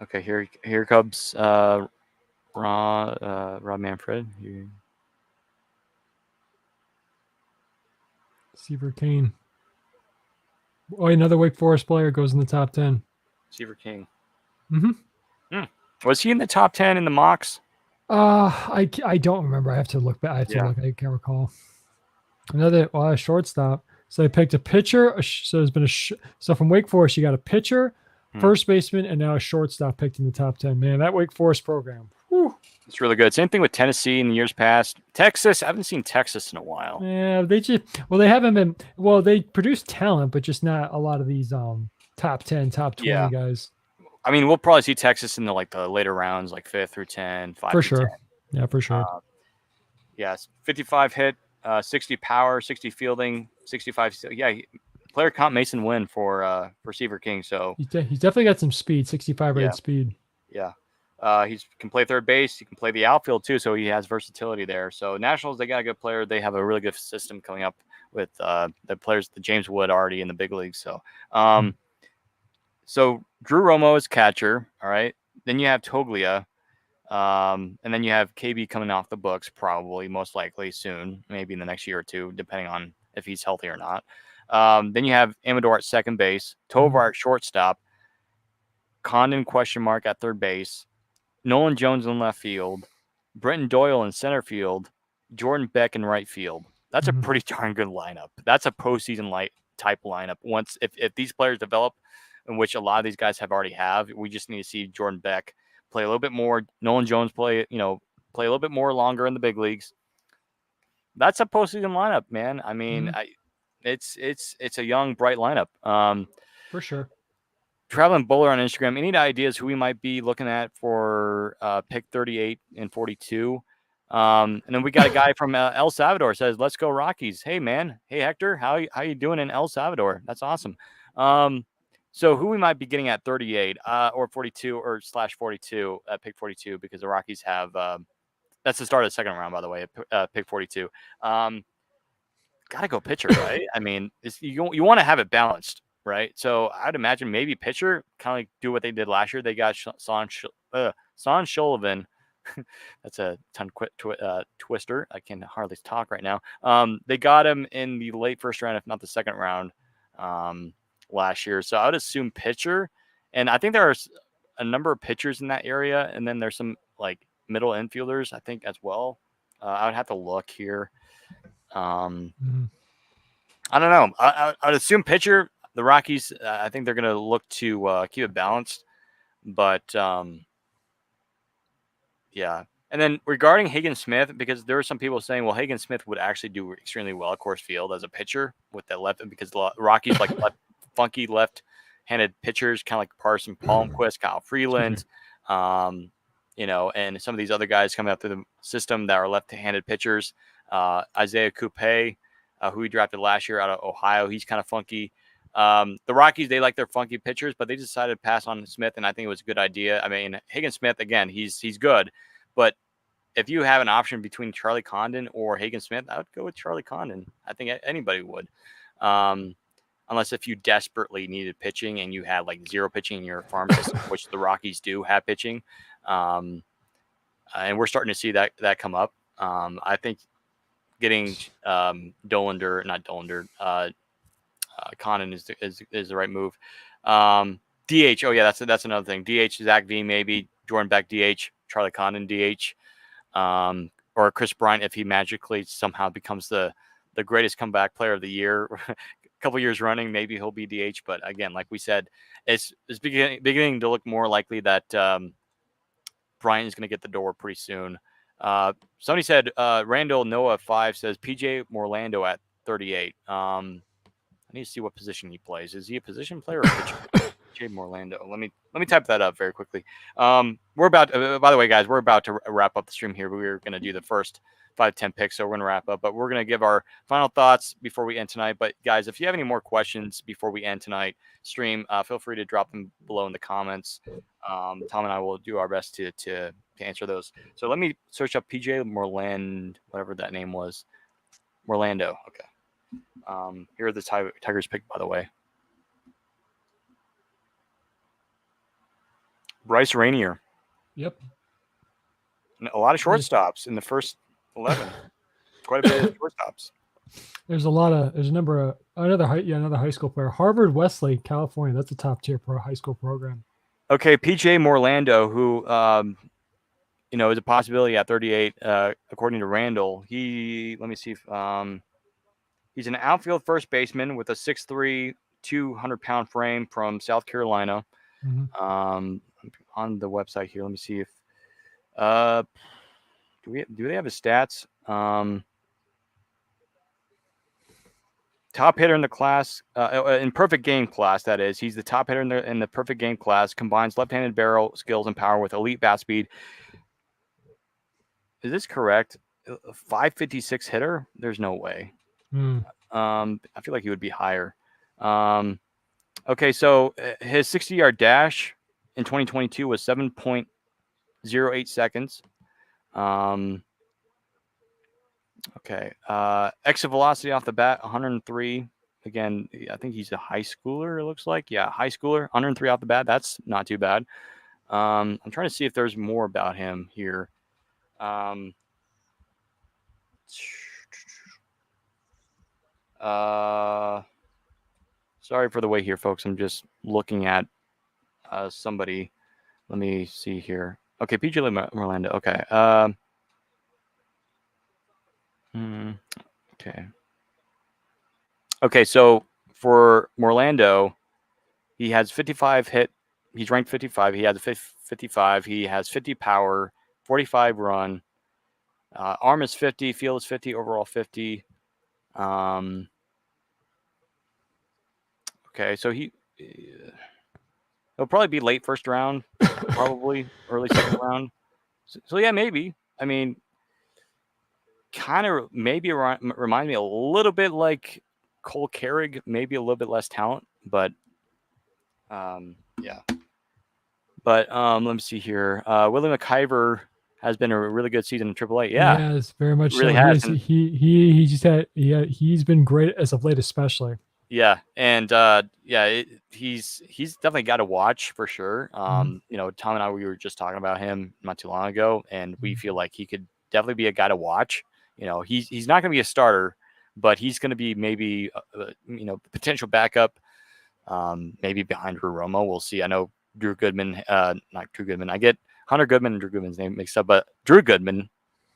Speaker 1: Okay, here comes Rob Manfred.
Speaker 2: Seaver Kane. Oh, another Wake Forest player goes in the top 10.
Speaker 1: Seaver King.
Speaker 2: Mm-hmm.
Speaker 1: Was he in the top 10 in the mocks?
Speaker 2: I don't remember. I have to look back. I can't recall. Another shortstop. So they picked a pitcher. So there's been so from Wake Forest, you got a pitcher, first baseman, and now a shortstop picked in the top 10. Man, that Wake Forest program. Whew.
Speaker 1: It's really good. Same thing with Tennessee in the years past. Texas, I haven't seen Texas in a while.
Speaker 2: Yeah, they haven't been. Well, they produce talent, but just not a lot of these top 10, top 20 guys.
Speaker 1: I mean, we'll probably see Texas in the later rounds, like 5th through 10, 5
Speaker 2: for
Speaker 1: through
Speaker 2: sure.
Speaker 1: 10.
Speaker 2: Yeah, for sure.
Speaker 1: Yes, 55 hit, 60 power, 60 fielding, 65. Yeah, player comp Mason Wynn for Seaver King. So
Speaker 2: he's definitely got some speed, 65 rated speed.
Speaker 1: Yeah. He can play third base. He can play the outfield too, so he has versatility there. So Nationals, they got a good player. They have a really good system coming up with the players, the James Wood already in the big leagues. So, so Drew Romo is catcher. All right. Then you have Toglia, and then you have KB coming off the books, probably most likely soon, maybe in the next year or two, depending on if he's healthy or not. Then you have Amador at second base, Tovar at shortstop, Condon question mark at third base, Nolan Jones in left field, Brenton Doyle in center field, Jordan Beck in right field. That's a pretty darn good lineup. That's a postseason type lineup. Once if these players develop, in which a lot of these guys have, we just need to see Jordan Beck play a little bit more. Nolan Jones play a little bit more longer in the big leagues. that's a postseason lineup, man. I mean, it's a young, bright lineup.
Speaker 2: For sure.
Speaker 1: Traveling Bowler on Instagram. Any ideas who we might be looking at for pick 38 and 42? And then we got a guy from El Salvador says, "Let's go Rockies." Hey man, hey Hector, how you doing in El Salvador? That's awesome. So who we might be getting at 38 or 42 or /42 at pick 42 because the Rockies have that's the start of the second round, by the way, pick 42. Got to go pitcher, right? I mean, you want to have it balanced, right? So I'd imagine maybe pitcher, kind of like do what they did last year. They got Son Sullivan. That's a tongue twister. I can hardly talk right now. They got him in the late first round, if not the second round, last year. So I would assume pitcher. And I think there are a number of pitchers in that area. And then there's some like middle infielders, I think, as well. I would have to look here. I don't know. I would assume pitcher. The Rockies, I think they're going to look to keep it balanced. But, yeah. And then regarding Hagen Smith, because there were some people saying, well, Hagen Smith would actually do extremely well at Coors Field as a pitcher with that left, because the Rockies like funky left-handed pitchers, kind of like Parson Palmquist, Kyle Freeland, and some of these other guys coming up through the system that are left-handed pitchers. Isaiah Coupe, who we drafted last year out of Ohio, he's kind of funky. The Rockies, they like their funky pitchers, but they decided to pass on Smith, and I think it was a good idea. I mean, Hagen Smith, again, he's good, but if you have an option between Charlie Condon or Hagen Smith, I would go with Charlie Condon. I think anybody would, unless if you desperately needed pitching and you had like zero pitching in your farm system, which the Rockies do have pitching, and we're starting to see that come up. I think getting Condon is the right move. DH. Oh yeah, that's another thing. DH, Zach V, maybe Jordan Beck DH, Charlie Condon DH, or Chris Bryant if he magically somehow becomes the greatest comeback player of the year, a couple years running, maybe he'll be DH. But again, like we said, it's beginning to look more likely that Bryant is going to get the door pretty soon. Somebody said Randall Noah 5 says PJ Morlando at 38. I need to see what position he plays. Is he a position player or a pitcher? PJ Morlando. Let me type that up very quickly. We're about. By the way, guys, we're about to wrap up the stream here. We're going to do the first 5-10 picks, so we're going to wrap up. But we're going to give our final thoughts before we end tonight. But guys, if you have any more questions before we end tonight stream, feel free to drop them below in the comments. Tom and I will do our best to answer those. So let me search up PJ Morland, whatever that name was. Morlando. Okay. Here are the Tigers pick, by the way. Bryce Rainier.
Speaker 2: Yep.
Speaker 1: And a lot of shortstops in the first 11. Quite a bit of shortstops.
Speaker 2: There's another high school player. Harvard Wesley, California. That's a top tier high school program.
Speaker 1: Okay, PJ Morlando, who is a possibility at 38, according to Randall. Let me see if he's an outfield first baseman with a 6'3", 200-pound frame from South Carolina. On the website here, let me see if do they have his stats? Top hitter in the class, in perfect game class, that is. He's the top hitter in the perfect game class, combines left-handed barrel skills and power with elite bat speed. Is this correct? A 556 hitter? There's no way. I feel like he would be higher. Okay, so his 60-yard dash in 2022 was 7.08 seconds. Okay. Exit velocity off the bat, 103. Again, I think he's a high schooler, it looks like. Yeah, high schooler, 103 off the bat. That's not too bad. I'm trying to see if there's more about him here. Sorry for the wait here, folks. I'm just looking at somebody. Let me see here. Okay, PJ Morlando. Okay. Okay. Okay, so for Morlando, he has 55 hit. He's ranked 55. He has a 55. He has 50 power, 45 run. Arm is 50, field is 50, overall 50. Okay, so he'll probably be late first round, probably early second round. So yeah, maybe. I mean, kind of maybe remind me a little bit like Cole Carrig, maybe a little bit less talent, but yeah. But let me see here. Willie McIver has been a really good season in AAA.
Speaker 2: He
Speaker 1: Yeah,
Speaker 2: has very much
Speaker 1: really
Speaker 2: so.
Speaker 1: has. And
Speaker 2: He just had he's been great as of late, especially.
Speaker 1: yeah, and he's definitely got to watch for sure.
Speaker 2: Mhm.
Speaker 1: You know, Tom and I, we were just talking about him not too long ago, and we
Speaker 2: Mhm.
Speaker 1: feel like he could definitely be a guy to watch. You know, he's not going to be a starter, but he's going to be maybe potential backup, maybe behind Drew Romo. We'll see. I know Drew Goodman, not Drew Goodman. I get Hunter Goodman and Drew Goodman's name mixed up, but Drew Goodman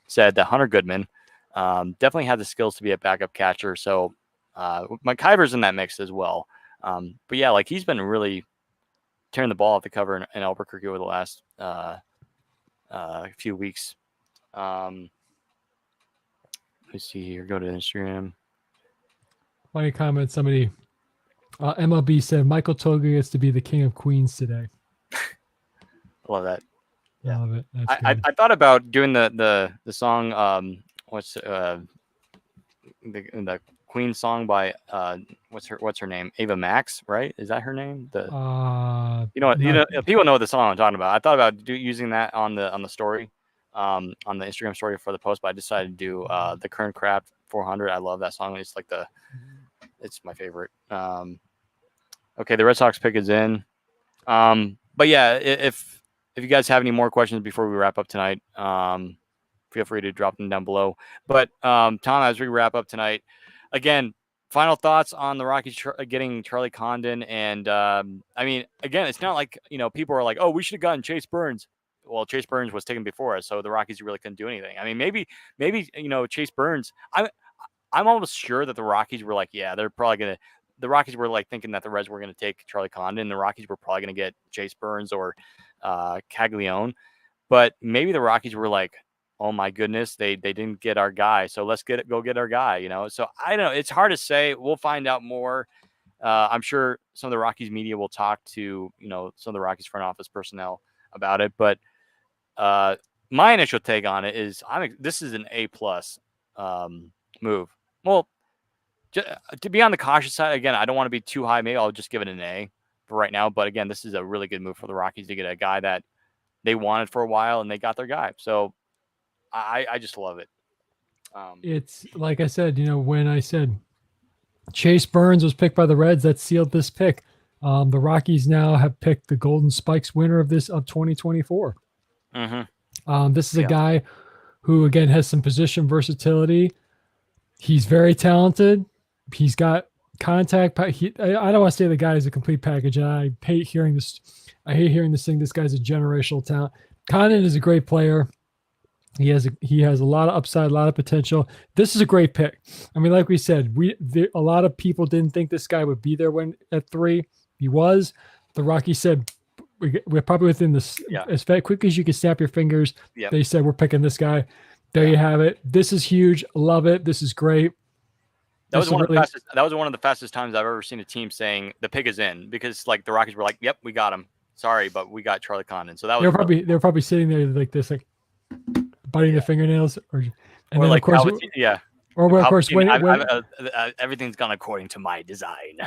Speaker 1: said that Hunter Goodman definitely had the skills to be a backup catcher. So McIver's in that mix as well. But yeah, like he's been really tearing the ball off the cover in Albuquerque over the last few weeks. Let's see here. Go to Instagram.
Speaker 2: Funny comment. Somebody MLB said Michael Toga gets to be the king of Queens today.
Speaker 1: I love that.
Speaker 2: I
Speaker 1: Yeah.
Speaker 2: love it. That's good.
Speaker 1: I thought about doing the song. What's the Queen song by what's her name? Ava Max, right? Is that her name? People know the song I'm talking about. I thought about using that on the story, on the Instagram story for the post, but I decided to do the Current Craft 400. I love that song. It's my favorite. Okay, the Red Sox pick is in. But yeah, if you guys have any more questions before we wrap up tonight, feel free to drop them down below. But Tom, as we wrap up tonight, again, final thoughts on the Rockies getting Charlie Condon, and I mean, again, it's not like people are like, oh, we should have gotten Chase Burns. Well, Chase Burns was taken before us, so the Rockies really couldn't do anything. I mean, maybe Chase Burns. I'm almost sure that the Rockies were like, yeah, they're probably gonna. The Rockies were like thinking that the Reds were going to take Charlie Condon. The Rockies were probably going to get Chase Burns or Caglione, but maybe the Rockies were like, oh my goodness, they didn't get our guy, so let's go get our guy. So I don't know. It's hard to say. We'll find out more. I'm sure some of the Rockies media will talk to some of the Rockies front office personnel about it, but my initial take on it is this is an A+ move. Well, to be on the cautious side, again, I don't want to be too high. Maybe I'll just give it an A for right now. But again, this is a really good move for the Rockies to get a guy that they wanted for a while, and they got their guy. So I just love it.
Speaker 2: It's like I said, when I said Chase Burns was picked by the Reds, that sealed this pick. The Rockies now have picked the Golden Spikes winner of 2024.
Speaker 1: Mm-hmm.
Speaker 2: This is a guy who, again, has some position versatility. He's very talented. He's got contact. I don't want to say the guy is a complete package. I hate hearing this. I hate hearing this thing. This guy's a generational talent. Condon is a great player. He has a lot of upside, a lot of potential. This is a great pick. I mean, like we said, a lot of people didn't think this guy would be there at 3. He was. The Rockies said we're probably within this as quick as you can snap your fingers. Yep. They said we're picking this guy. There you have it. This is huge. Love it. This is great.
Speaker 1: That was one of the fastest times I've ever seen a team saying the pick is in, because like the Rockies were like, "Yep, we got him. Sorry, but we got Charlie Condon." So that was
Speaker 2: they're probably sitting there like this, like biting their fingernails, or then
Speaker 1: like,
Speaker 2: of course,
Speaker 1: Or of course, when everything's gone according to my design.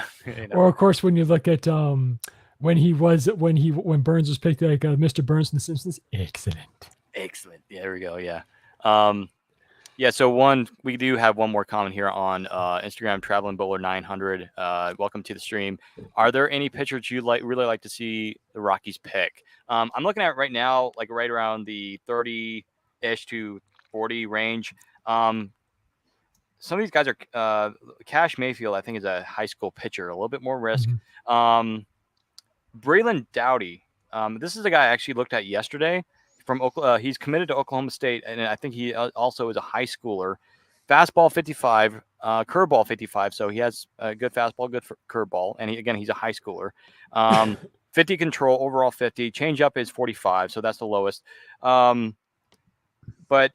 Speaker 2: Or of course, when you look at when Burns was picked, like Mr. Burns in The Simpsons, excellent.
Speaker 1: Yeah, there we go. Yeah. So we do have one more comment here on Instagram, Traveling Bowler 900. Welcome to the stream. Are there any pitchers you'd really like to see the Rockies pick? I'm looking at right now, like right around the 30-ish to 40 range. Some of these guys are Cash Mayfield, I think, is a high school pitcher, a little bit more risk. Mm-hmm. Braylon Doughty. This is a guy I actually looked at yesterday. He's committed to Oklahoma State, and I think he also is a high schooler. Fastball 55, curveball 55. So he has a good fastball, good curveball, and he's a high schooler. 50 control, overall 50. Changeup is 45, so that's the lowest. But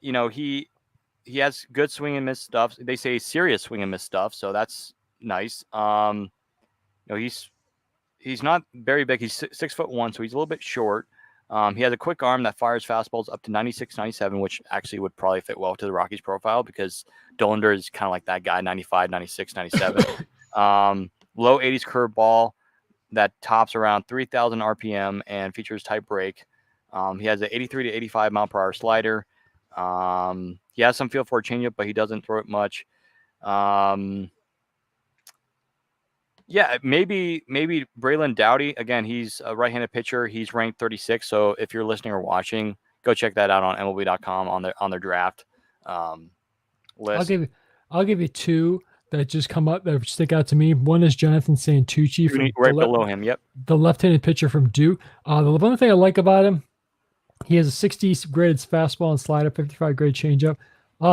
Speaker 1: he he has good swing and miss stuff. They say serious swing and miss stuff, so that's nice. He's not very big. He's 6'1", so he's a little bit short. He has a quick arm that fires fastballs up to 96, 97, which actually would probably fit well to the Rockies profile because Dollander is kind of like that guy, 95, 96, 97. Low 80s curveball that tops around 3,000 RPM and features tight break. He has an 83 to 85 mile per hour slider. He has some feel for a changeup, but he doesn't throw it much. Yeah, maybe Braylon Doughty. Again, he's a right-handed pitcher. He's ranked 36. So if you're listening or watching, go check that out on MLB.com on their draft list.
Speaker 2: I'll give you two that just come up that stick out to me. One is Jonathan Santucci from
Speaker 1: Right below him. Yep.
Speaker 2: The left-handed pitcher from Duke. The one thing I like about him, he has a 60 graded fastball and slider, 55 grade changeup.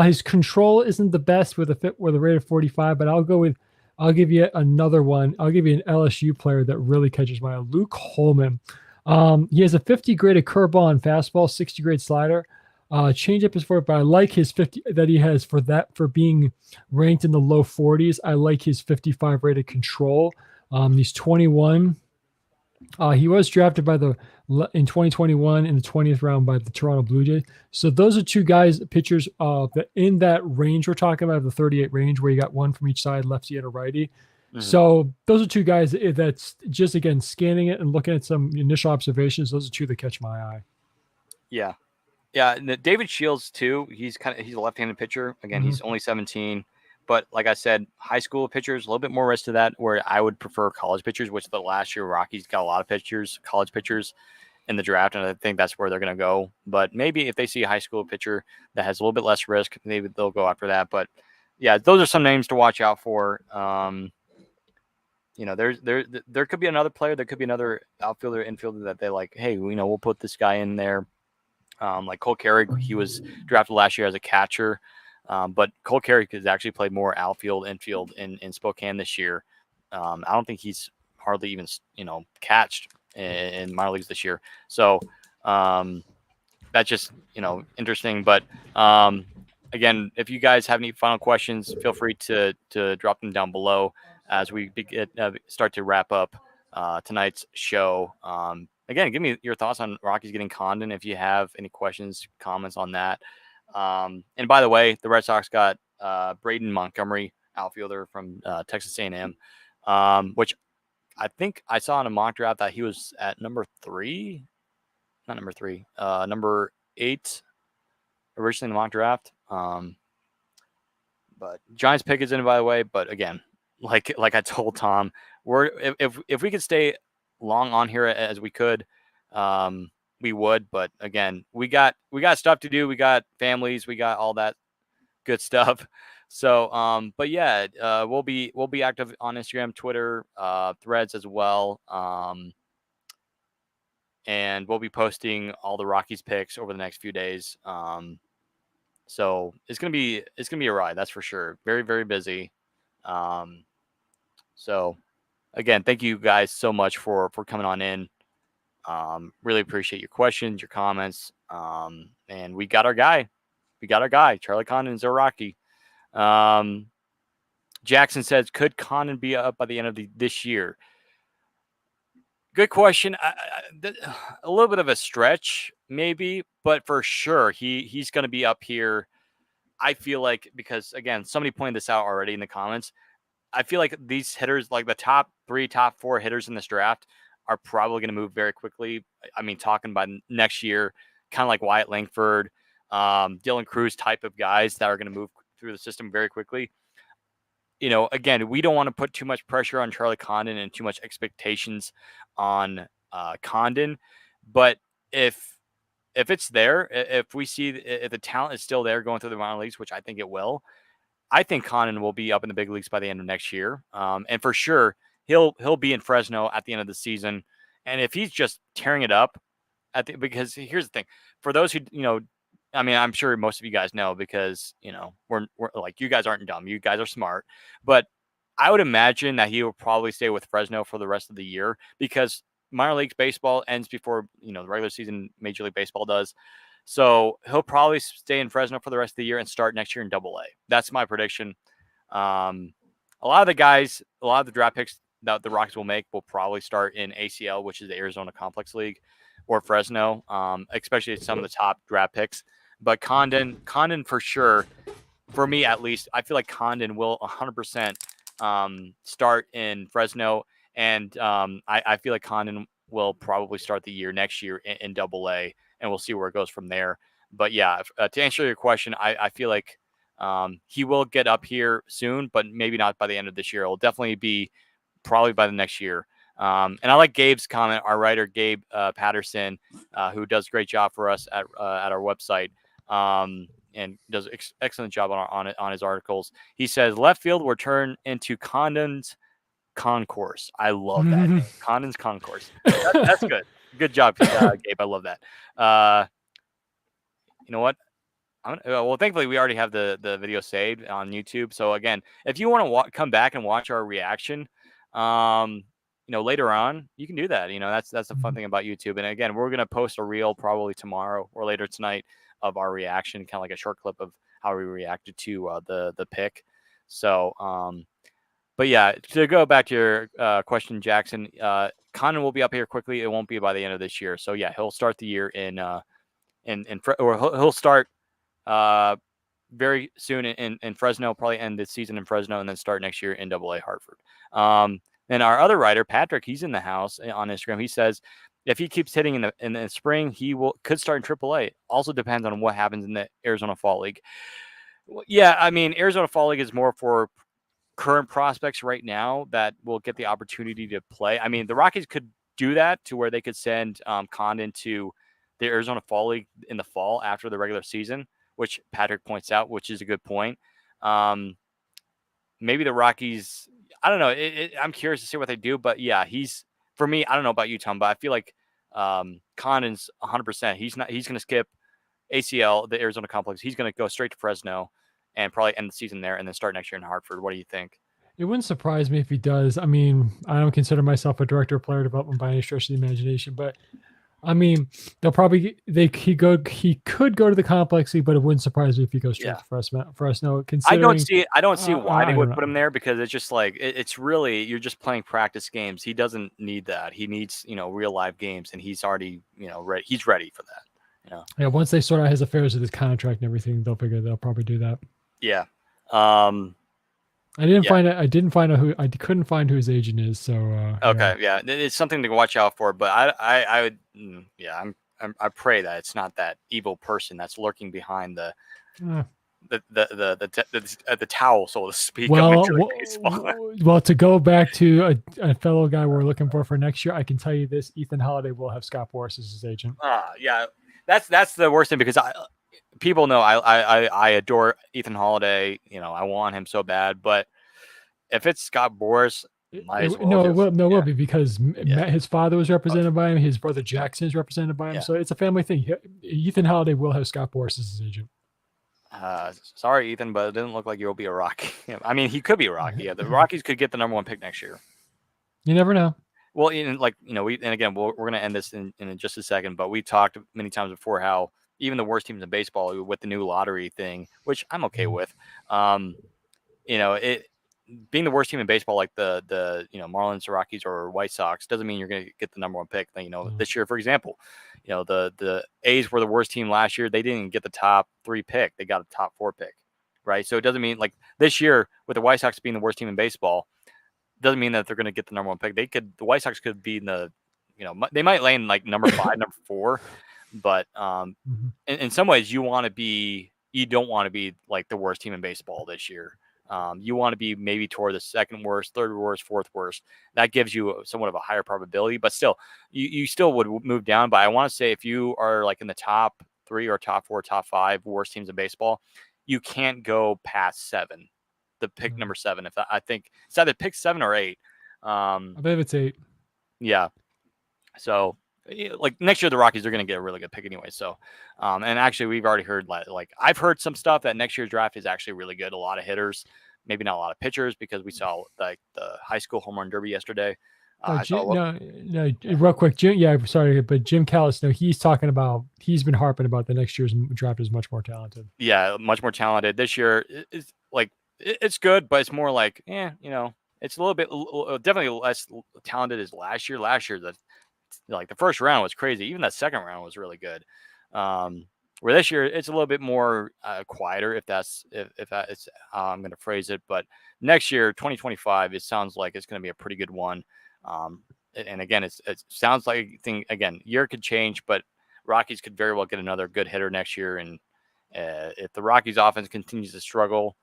Speaker 2: His control isn't the best with a rate of 45, but I'll give you another one. I'll give you an LSU player that really catches my eye, Luke Holman. He has a 50 graded curveball and fastball, 60 grade slider. Changeup is for it, but I like his 50 that he has for being ranked in the low 40s. I like his 55 rated control. He's 21. He was drafted in 2021 in the 20th round by the Toronto Blue Jays. So those are two guys, pitchers that in that range we're talking about, the 38 range, where you got one from each side, lefty and a righty. Mm-hmm. So those are two guys that's just, again, scanning it and looking at some initial observations. Those are two that catch my eye.
Speaker 1: Yeah. Yeah. David Shields too. He's a left-handed pitcher. Again, He's only 17. But like I said, high school pitchers, a little bit more risk to that, where I would prefer college pitchers, which the last year Rockies got a lot of college pitchers in the draft, and I think that's where they're going to go. But maybe if they see a high school pitcher that has a little bit less risk, maybe they'll go after that. But yeah, those are some names to watch out for. There could be another player, there could be another outfielder, infielder that they like, hey, we'll put this guy in there. Like Cole Carrick, he was drafted last year as a catcher. But Cole Carrick has actually played more outfield, infield in Spokane this year. I don't think he's hardly even, catched in minor leagues this year. So that's just, interesting. But again, if you guys have any final questions, feel free to drop them down below as we start to wrap up tonight's show. Again, give me your thoughts on Rockies getting Condon. If you have any questions, comments on that. And by the way, the Red Sox got Braden Montgomery, outfielder from Texas A&M, which I think I saw in a mock draft that he was at number 8 originally in the mock draft. But Giants pick is in, by the way. But again, like I told Tom, if we could stay long on here as we could, we would. But again, we got stuff to do. We got families. We got all that good stuff. So, but yeah, we'll be active on Instagram, Twitter, Threads as well. And we'll be posting all the Rockies picks over the next few days. So it's gonna be a ride, that's for sure. Very, very busy. So again, thank you guys so much for coming on in. Really appreciate your questions, your comments. And we got our guy. Charlie Condon is a Rocky. Jackson says, could Condon be up by the end of this year? Good question. A little bit of a stretch, maybe, but for sure he's going to be up here. I feel like, because again, somebody pointed this out already in the comments. I feel like these hitters, like the top 3, top 4 hitters in this draft, are probably going to move very quickly. I mean, talking by next year, kind of like Wyatt Langford, Dylan Cruz type of guys that are going to move through the system very quickly. Again, we don't want to put too much pressure on Charlie Condon and too much expectations on Condon. But if it's there, if we see if the talent is still there going through the minor leagues, which I think it will, I think Condon will be up in the big leagues by the end of next year. And for sure, he'll be in Fresno at the end of the season. And if he's just tearing it up, because here's the thing, for those who, I mean, I'm sure most of you guys know, because, we're like, you guys aren't dumb. You guys are smart. But I would imagine that he will probably stay with Fresno for the rest of the year, because minor leagues baseball ends before, the regular season Major League Baseball does. So he'll probably stay in Fresno for the rest of the year and start next year in Double A. That's my prediction. A lot of the draft picks that the Rockies will make will probably start in ACL, which is the Arizona Complex League, or Fresno, especially some of the top draft picks. But Condon for sure, for me at least, I feel like Condon will 100% start in Fresno, and I feel like Condon will probably start the year next year in Double A, and we'll see where it goes from there. But yeah, to answer your question, I feel like he will get up here soon, but maybe not by the end of this year. It'll definitely be probably by the next year. And I like Gabe's comment, our writer, Gabe Patterson, who does a great job for us at our website. And does excellent job on his articles. He says left field will turn into Condon's concourse. I love that name. Condon's concourse. That's good. Good job, Gabe. I love that. You know what? Well, thankfully we already have the video saved on YouTube. So again, if you want to come back and watch our reaction, later on, you can do that. That's the fun thing about YouTube. And again, we're gonna post a reel probably tomorrow or later tonight of our reaction, kind of like a short clip of how we reacted to the pick. So, but yeah, to go back to your question, Jackson, Condon will be up here quickly. It won't be by the end of this year. So yeah, he'll start the year or he'll start very soon in Fresno, probably end the season in Fresno, and then start next year in Double A Hartford. And our other writer, Patrick, he's in the house on Instagram. He says if he keeps hitting in the spring, he could start in Triple A. Also depends on what happens in the Arizona Fall League. Yeah, I mean, Arizona Fall League is more for current prospects right now that will get the opportunity to play. I mean, the Rockies could do that to where they could send Condon to the Arizona Fall League in the fall after the regular season, which Patrick points out, which is a good point. Maybe the Rockies, I don't know. I'm curious to see what they do, but yeah, for me, I don't know about you, Tom, but I feel like Condon's 100%. He's going to skip ACL, the Arizona Complex. He's going to go straight to Fresno and probably end the season there and then start next year in Hartford. What do you think?
Speaker 2: It wouldn't surprise me if he does. I mean, I don't consider myself a director of player development by any stretch of the imagination, but I mean, he could go to the complex league, but it wouldn't surprise me if he goes straight to Fresno.
Speaker 1: I don't see why they would put him there, because it's just like it's really, you're just playing practice games. He doesn't need that. He needs real live games, and he's already ready. He's ready for that.
Speaker 2: Yeah. Once they sort out his affairs with his contract and everything, they'll probably do that.
Speaker 1: Yeah.
Speaker 2: I couldn't find who his agent is. So
Speaker 1: okay, yeah, it's something to watch out for. But I would, I pray that it's not that evil person that's lurking behind the towel, so to speak.
Speaker 2: Well, to go back to a fellow guy we're looking for next year, I can tell you this: Ethan Holiday will have Scott Boras as his agent.
Speaker 1: Yeah, that's the worst thing, because people know I adore Ethan Holiday. I want him so bad, but if it's Scott Boras, it will
Speaker 2: be, because his father was represented by him, his brother Jackson is represented by him, so it's a family thing. Ethan Holiday will have Scott Boras as his agent.
Speaker 1: Sorry, Ethan, but it didn't look like you'll be a Rocky. I mean, he could be a Rocky. Yeah, the Rockies could get the number 1 pick next year.
Speaker 2: You never know.
Speaker 1: Well, and again, we're going to end this in just a second, but we talked many times before how even the worst teams in baseball with the new lottery thing, which I'm okay with, being the worst team in baseball, like the Marlins, Rockies, or White Sox, doesn't mean you're going to get the number 1 pick. This year, for example, the A's were the worst team last year. They didn't get the top 3 pick. They got a top 4 pick, right? So it doesn't mean, like, this year with the White Sox being the worst team in baseball, doesn't mean that they're going to get the number 1 pick. The White Sox could be in the, they might land like number 5, number 4, but in some ways you don't want to be like the worst team in baseball this year. You want to be maybe toward the second worst, third worst, fourth worst. That gives you somewhat of a higher probability, but still, you still would move down. But I want to say, if you are like in the top 3 or top 4, top 5 worst teams in baseball, you can't go past 7. The pick number 7. I think it's either pick 7 or 8.
Speaker 2: I believe it's 8.
Speaker 1: Yeah. So, like, next year the Rockies are going to get a really good pick anyway. So, and actually we've already heard, like I've heard some stuff that next year's draft is actually really good. A lot of hitters, maybe not a lot of pitchers, because we saw like the high school home run derby yesterday.
Speaker 2: No, real quick, Jim. Yeah, sorry, but Jim Callis. No, he's talking about. He's been harping about the next year's draft is much more talented.
Speaker 1: Yeah, much more talented this year. It's like it's good, but it's more like, it's a little bit definitely less talented as last year. Last year, the first round was crazy. Even the second round was really good. Where this year it's a little bit more quieter, if that is how I'm going to phrase it. But next year, 2025, it sounds like it's going to be a pretty good one. And again, it sounds like year could change, but Rockies could very well get another good hitter next year. And if the Rockies offense continues to struggle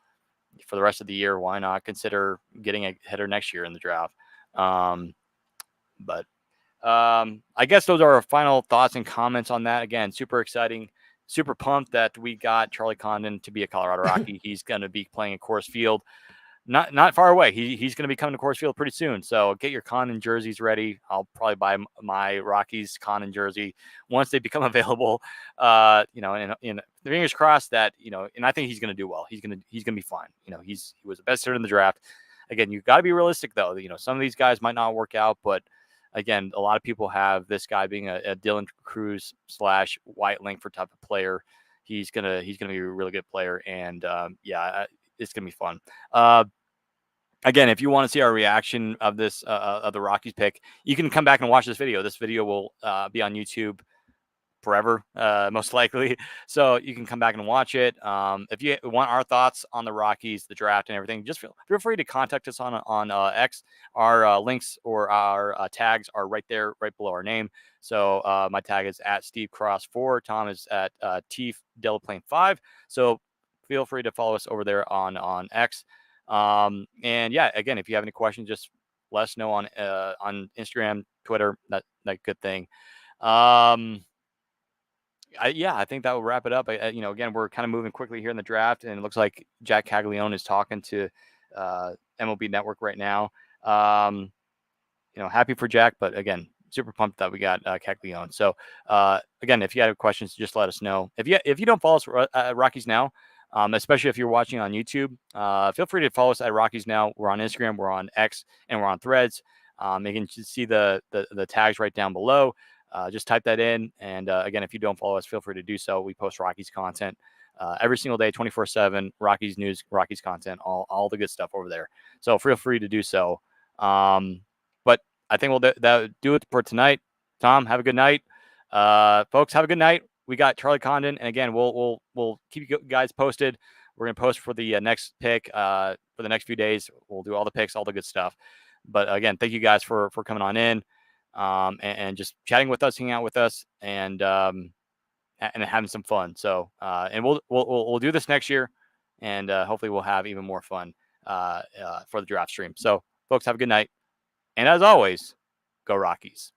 Speaker 1: for the rest of the year, why not consider getting a hitter next year in the draft? But I guess those are our final thoughts and comments on that. Again, super exciting, super pumped that we got Charlie Condon to be a Colorado Rocky. He's going to be playing at Coors Field, not far away. He's going to be coming to Coors Field pretty soon. So get your Condon jerseys ready. I'll probably buy my Rockies Condon jersey once they become available. And fingers crossed that, and I think he's going to do well. He's going to be fine. He was the best hitter in the draft. Again, you got to be realistic though. Some of these guys might not work out, but again, a lot of people have this guy being a Dylan Cruz / White Langford type of player. He's gonna be a really good player, and it's gonna be fun. Again, if you want to see our reaction of this of the Rockies pick, you can come back and watch this video. This video will be on YouTube forever, most likely. So you can come back and watch it. If you want our thoughts on the Rockies, the draft, and everything, just feel free to contact us on X. Our links or our tags are right there, right below our name. So my tag is at Steve Cross 4. Tom is at T Delaplane 5. So feel free to follow us over there on X. And yeah, again, if you have any questions, just let us know on Instagram, Twitter. That good thing. I think that will wrap it up. Again, we're kind of moving quickly here in the draft, and it looks like Jack Caglione is talking to MLB Network right now. Happy for Jack, but again, super pumped that we got Caglione. So again, if you have questions, just let us know. If you don't follow us at Rockies Now, especially if you're watching on YouTube, feel free to follow us at Rockies Now. We're on Instagram, we're on X, and we're on Threads. You can see the tags right down below. Just type that in. And again, if you don't follow us, feel free to do so. We post Rockies content every single day, 24/7, Rockies news, Rockies content, all the good stuff over there. So feel free to do so. But I think we'll do it for tonight. Tom, have a good night. Folks, have a good night. We got Charlie Condon. And again, we'll keep you guys posted. We're going to post for the next pick for the next few days. We'll do all the picks, all the good stuff. But again, thank you guys for coming on in. And just chatting with us, hanging out with us, and having some fun. So, and we'll do this next year, and hopefully we'll have even more fun for the draft stream. So, folks, have a good night, and as always, go Rockies.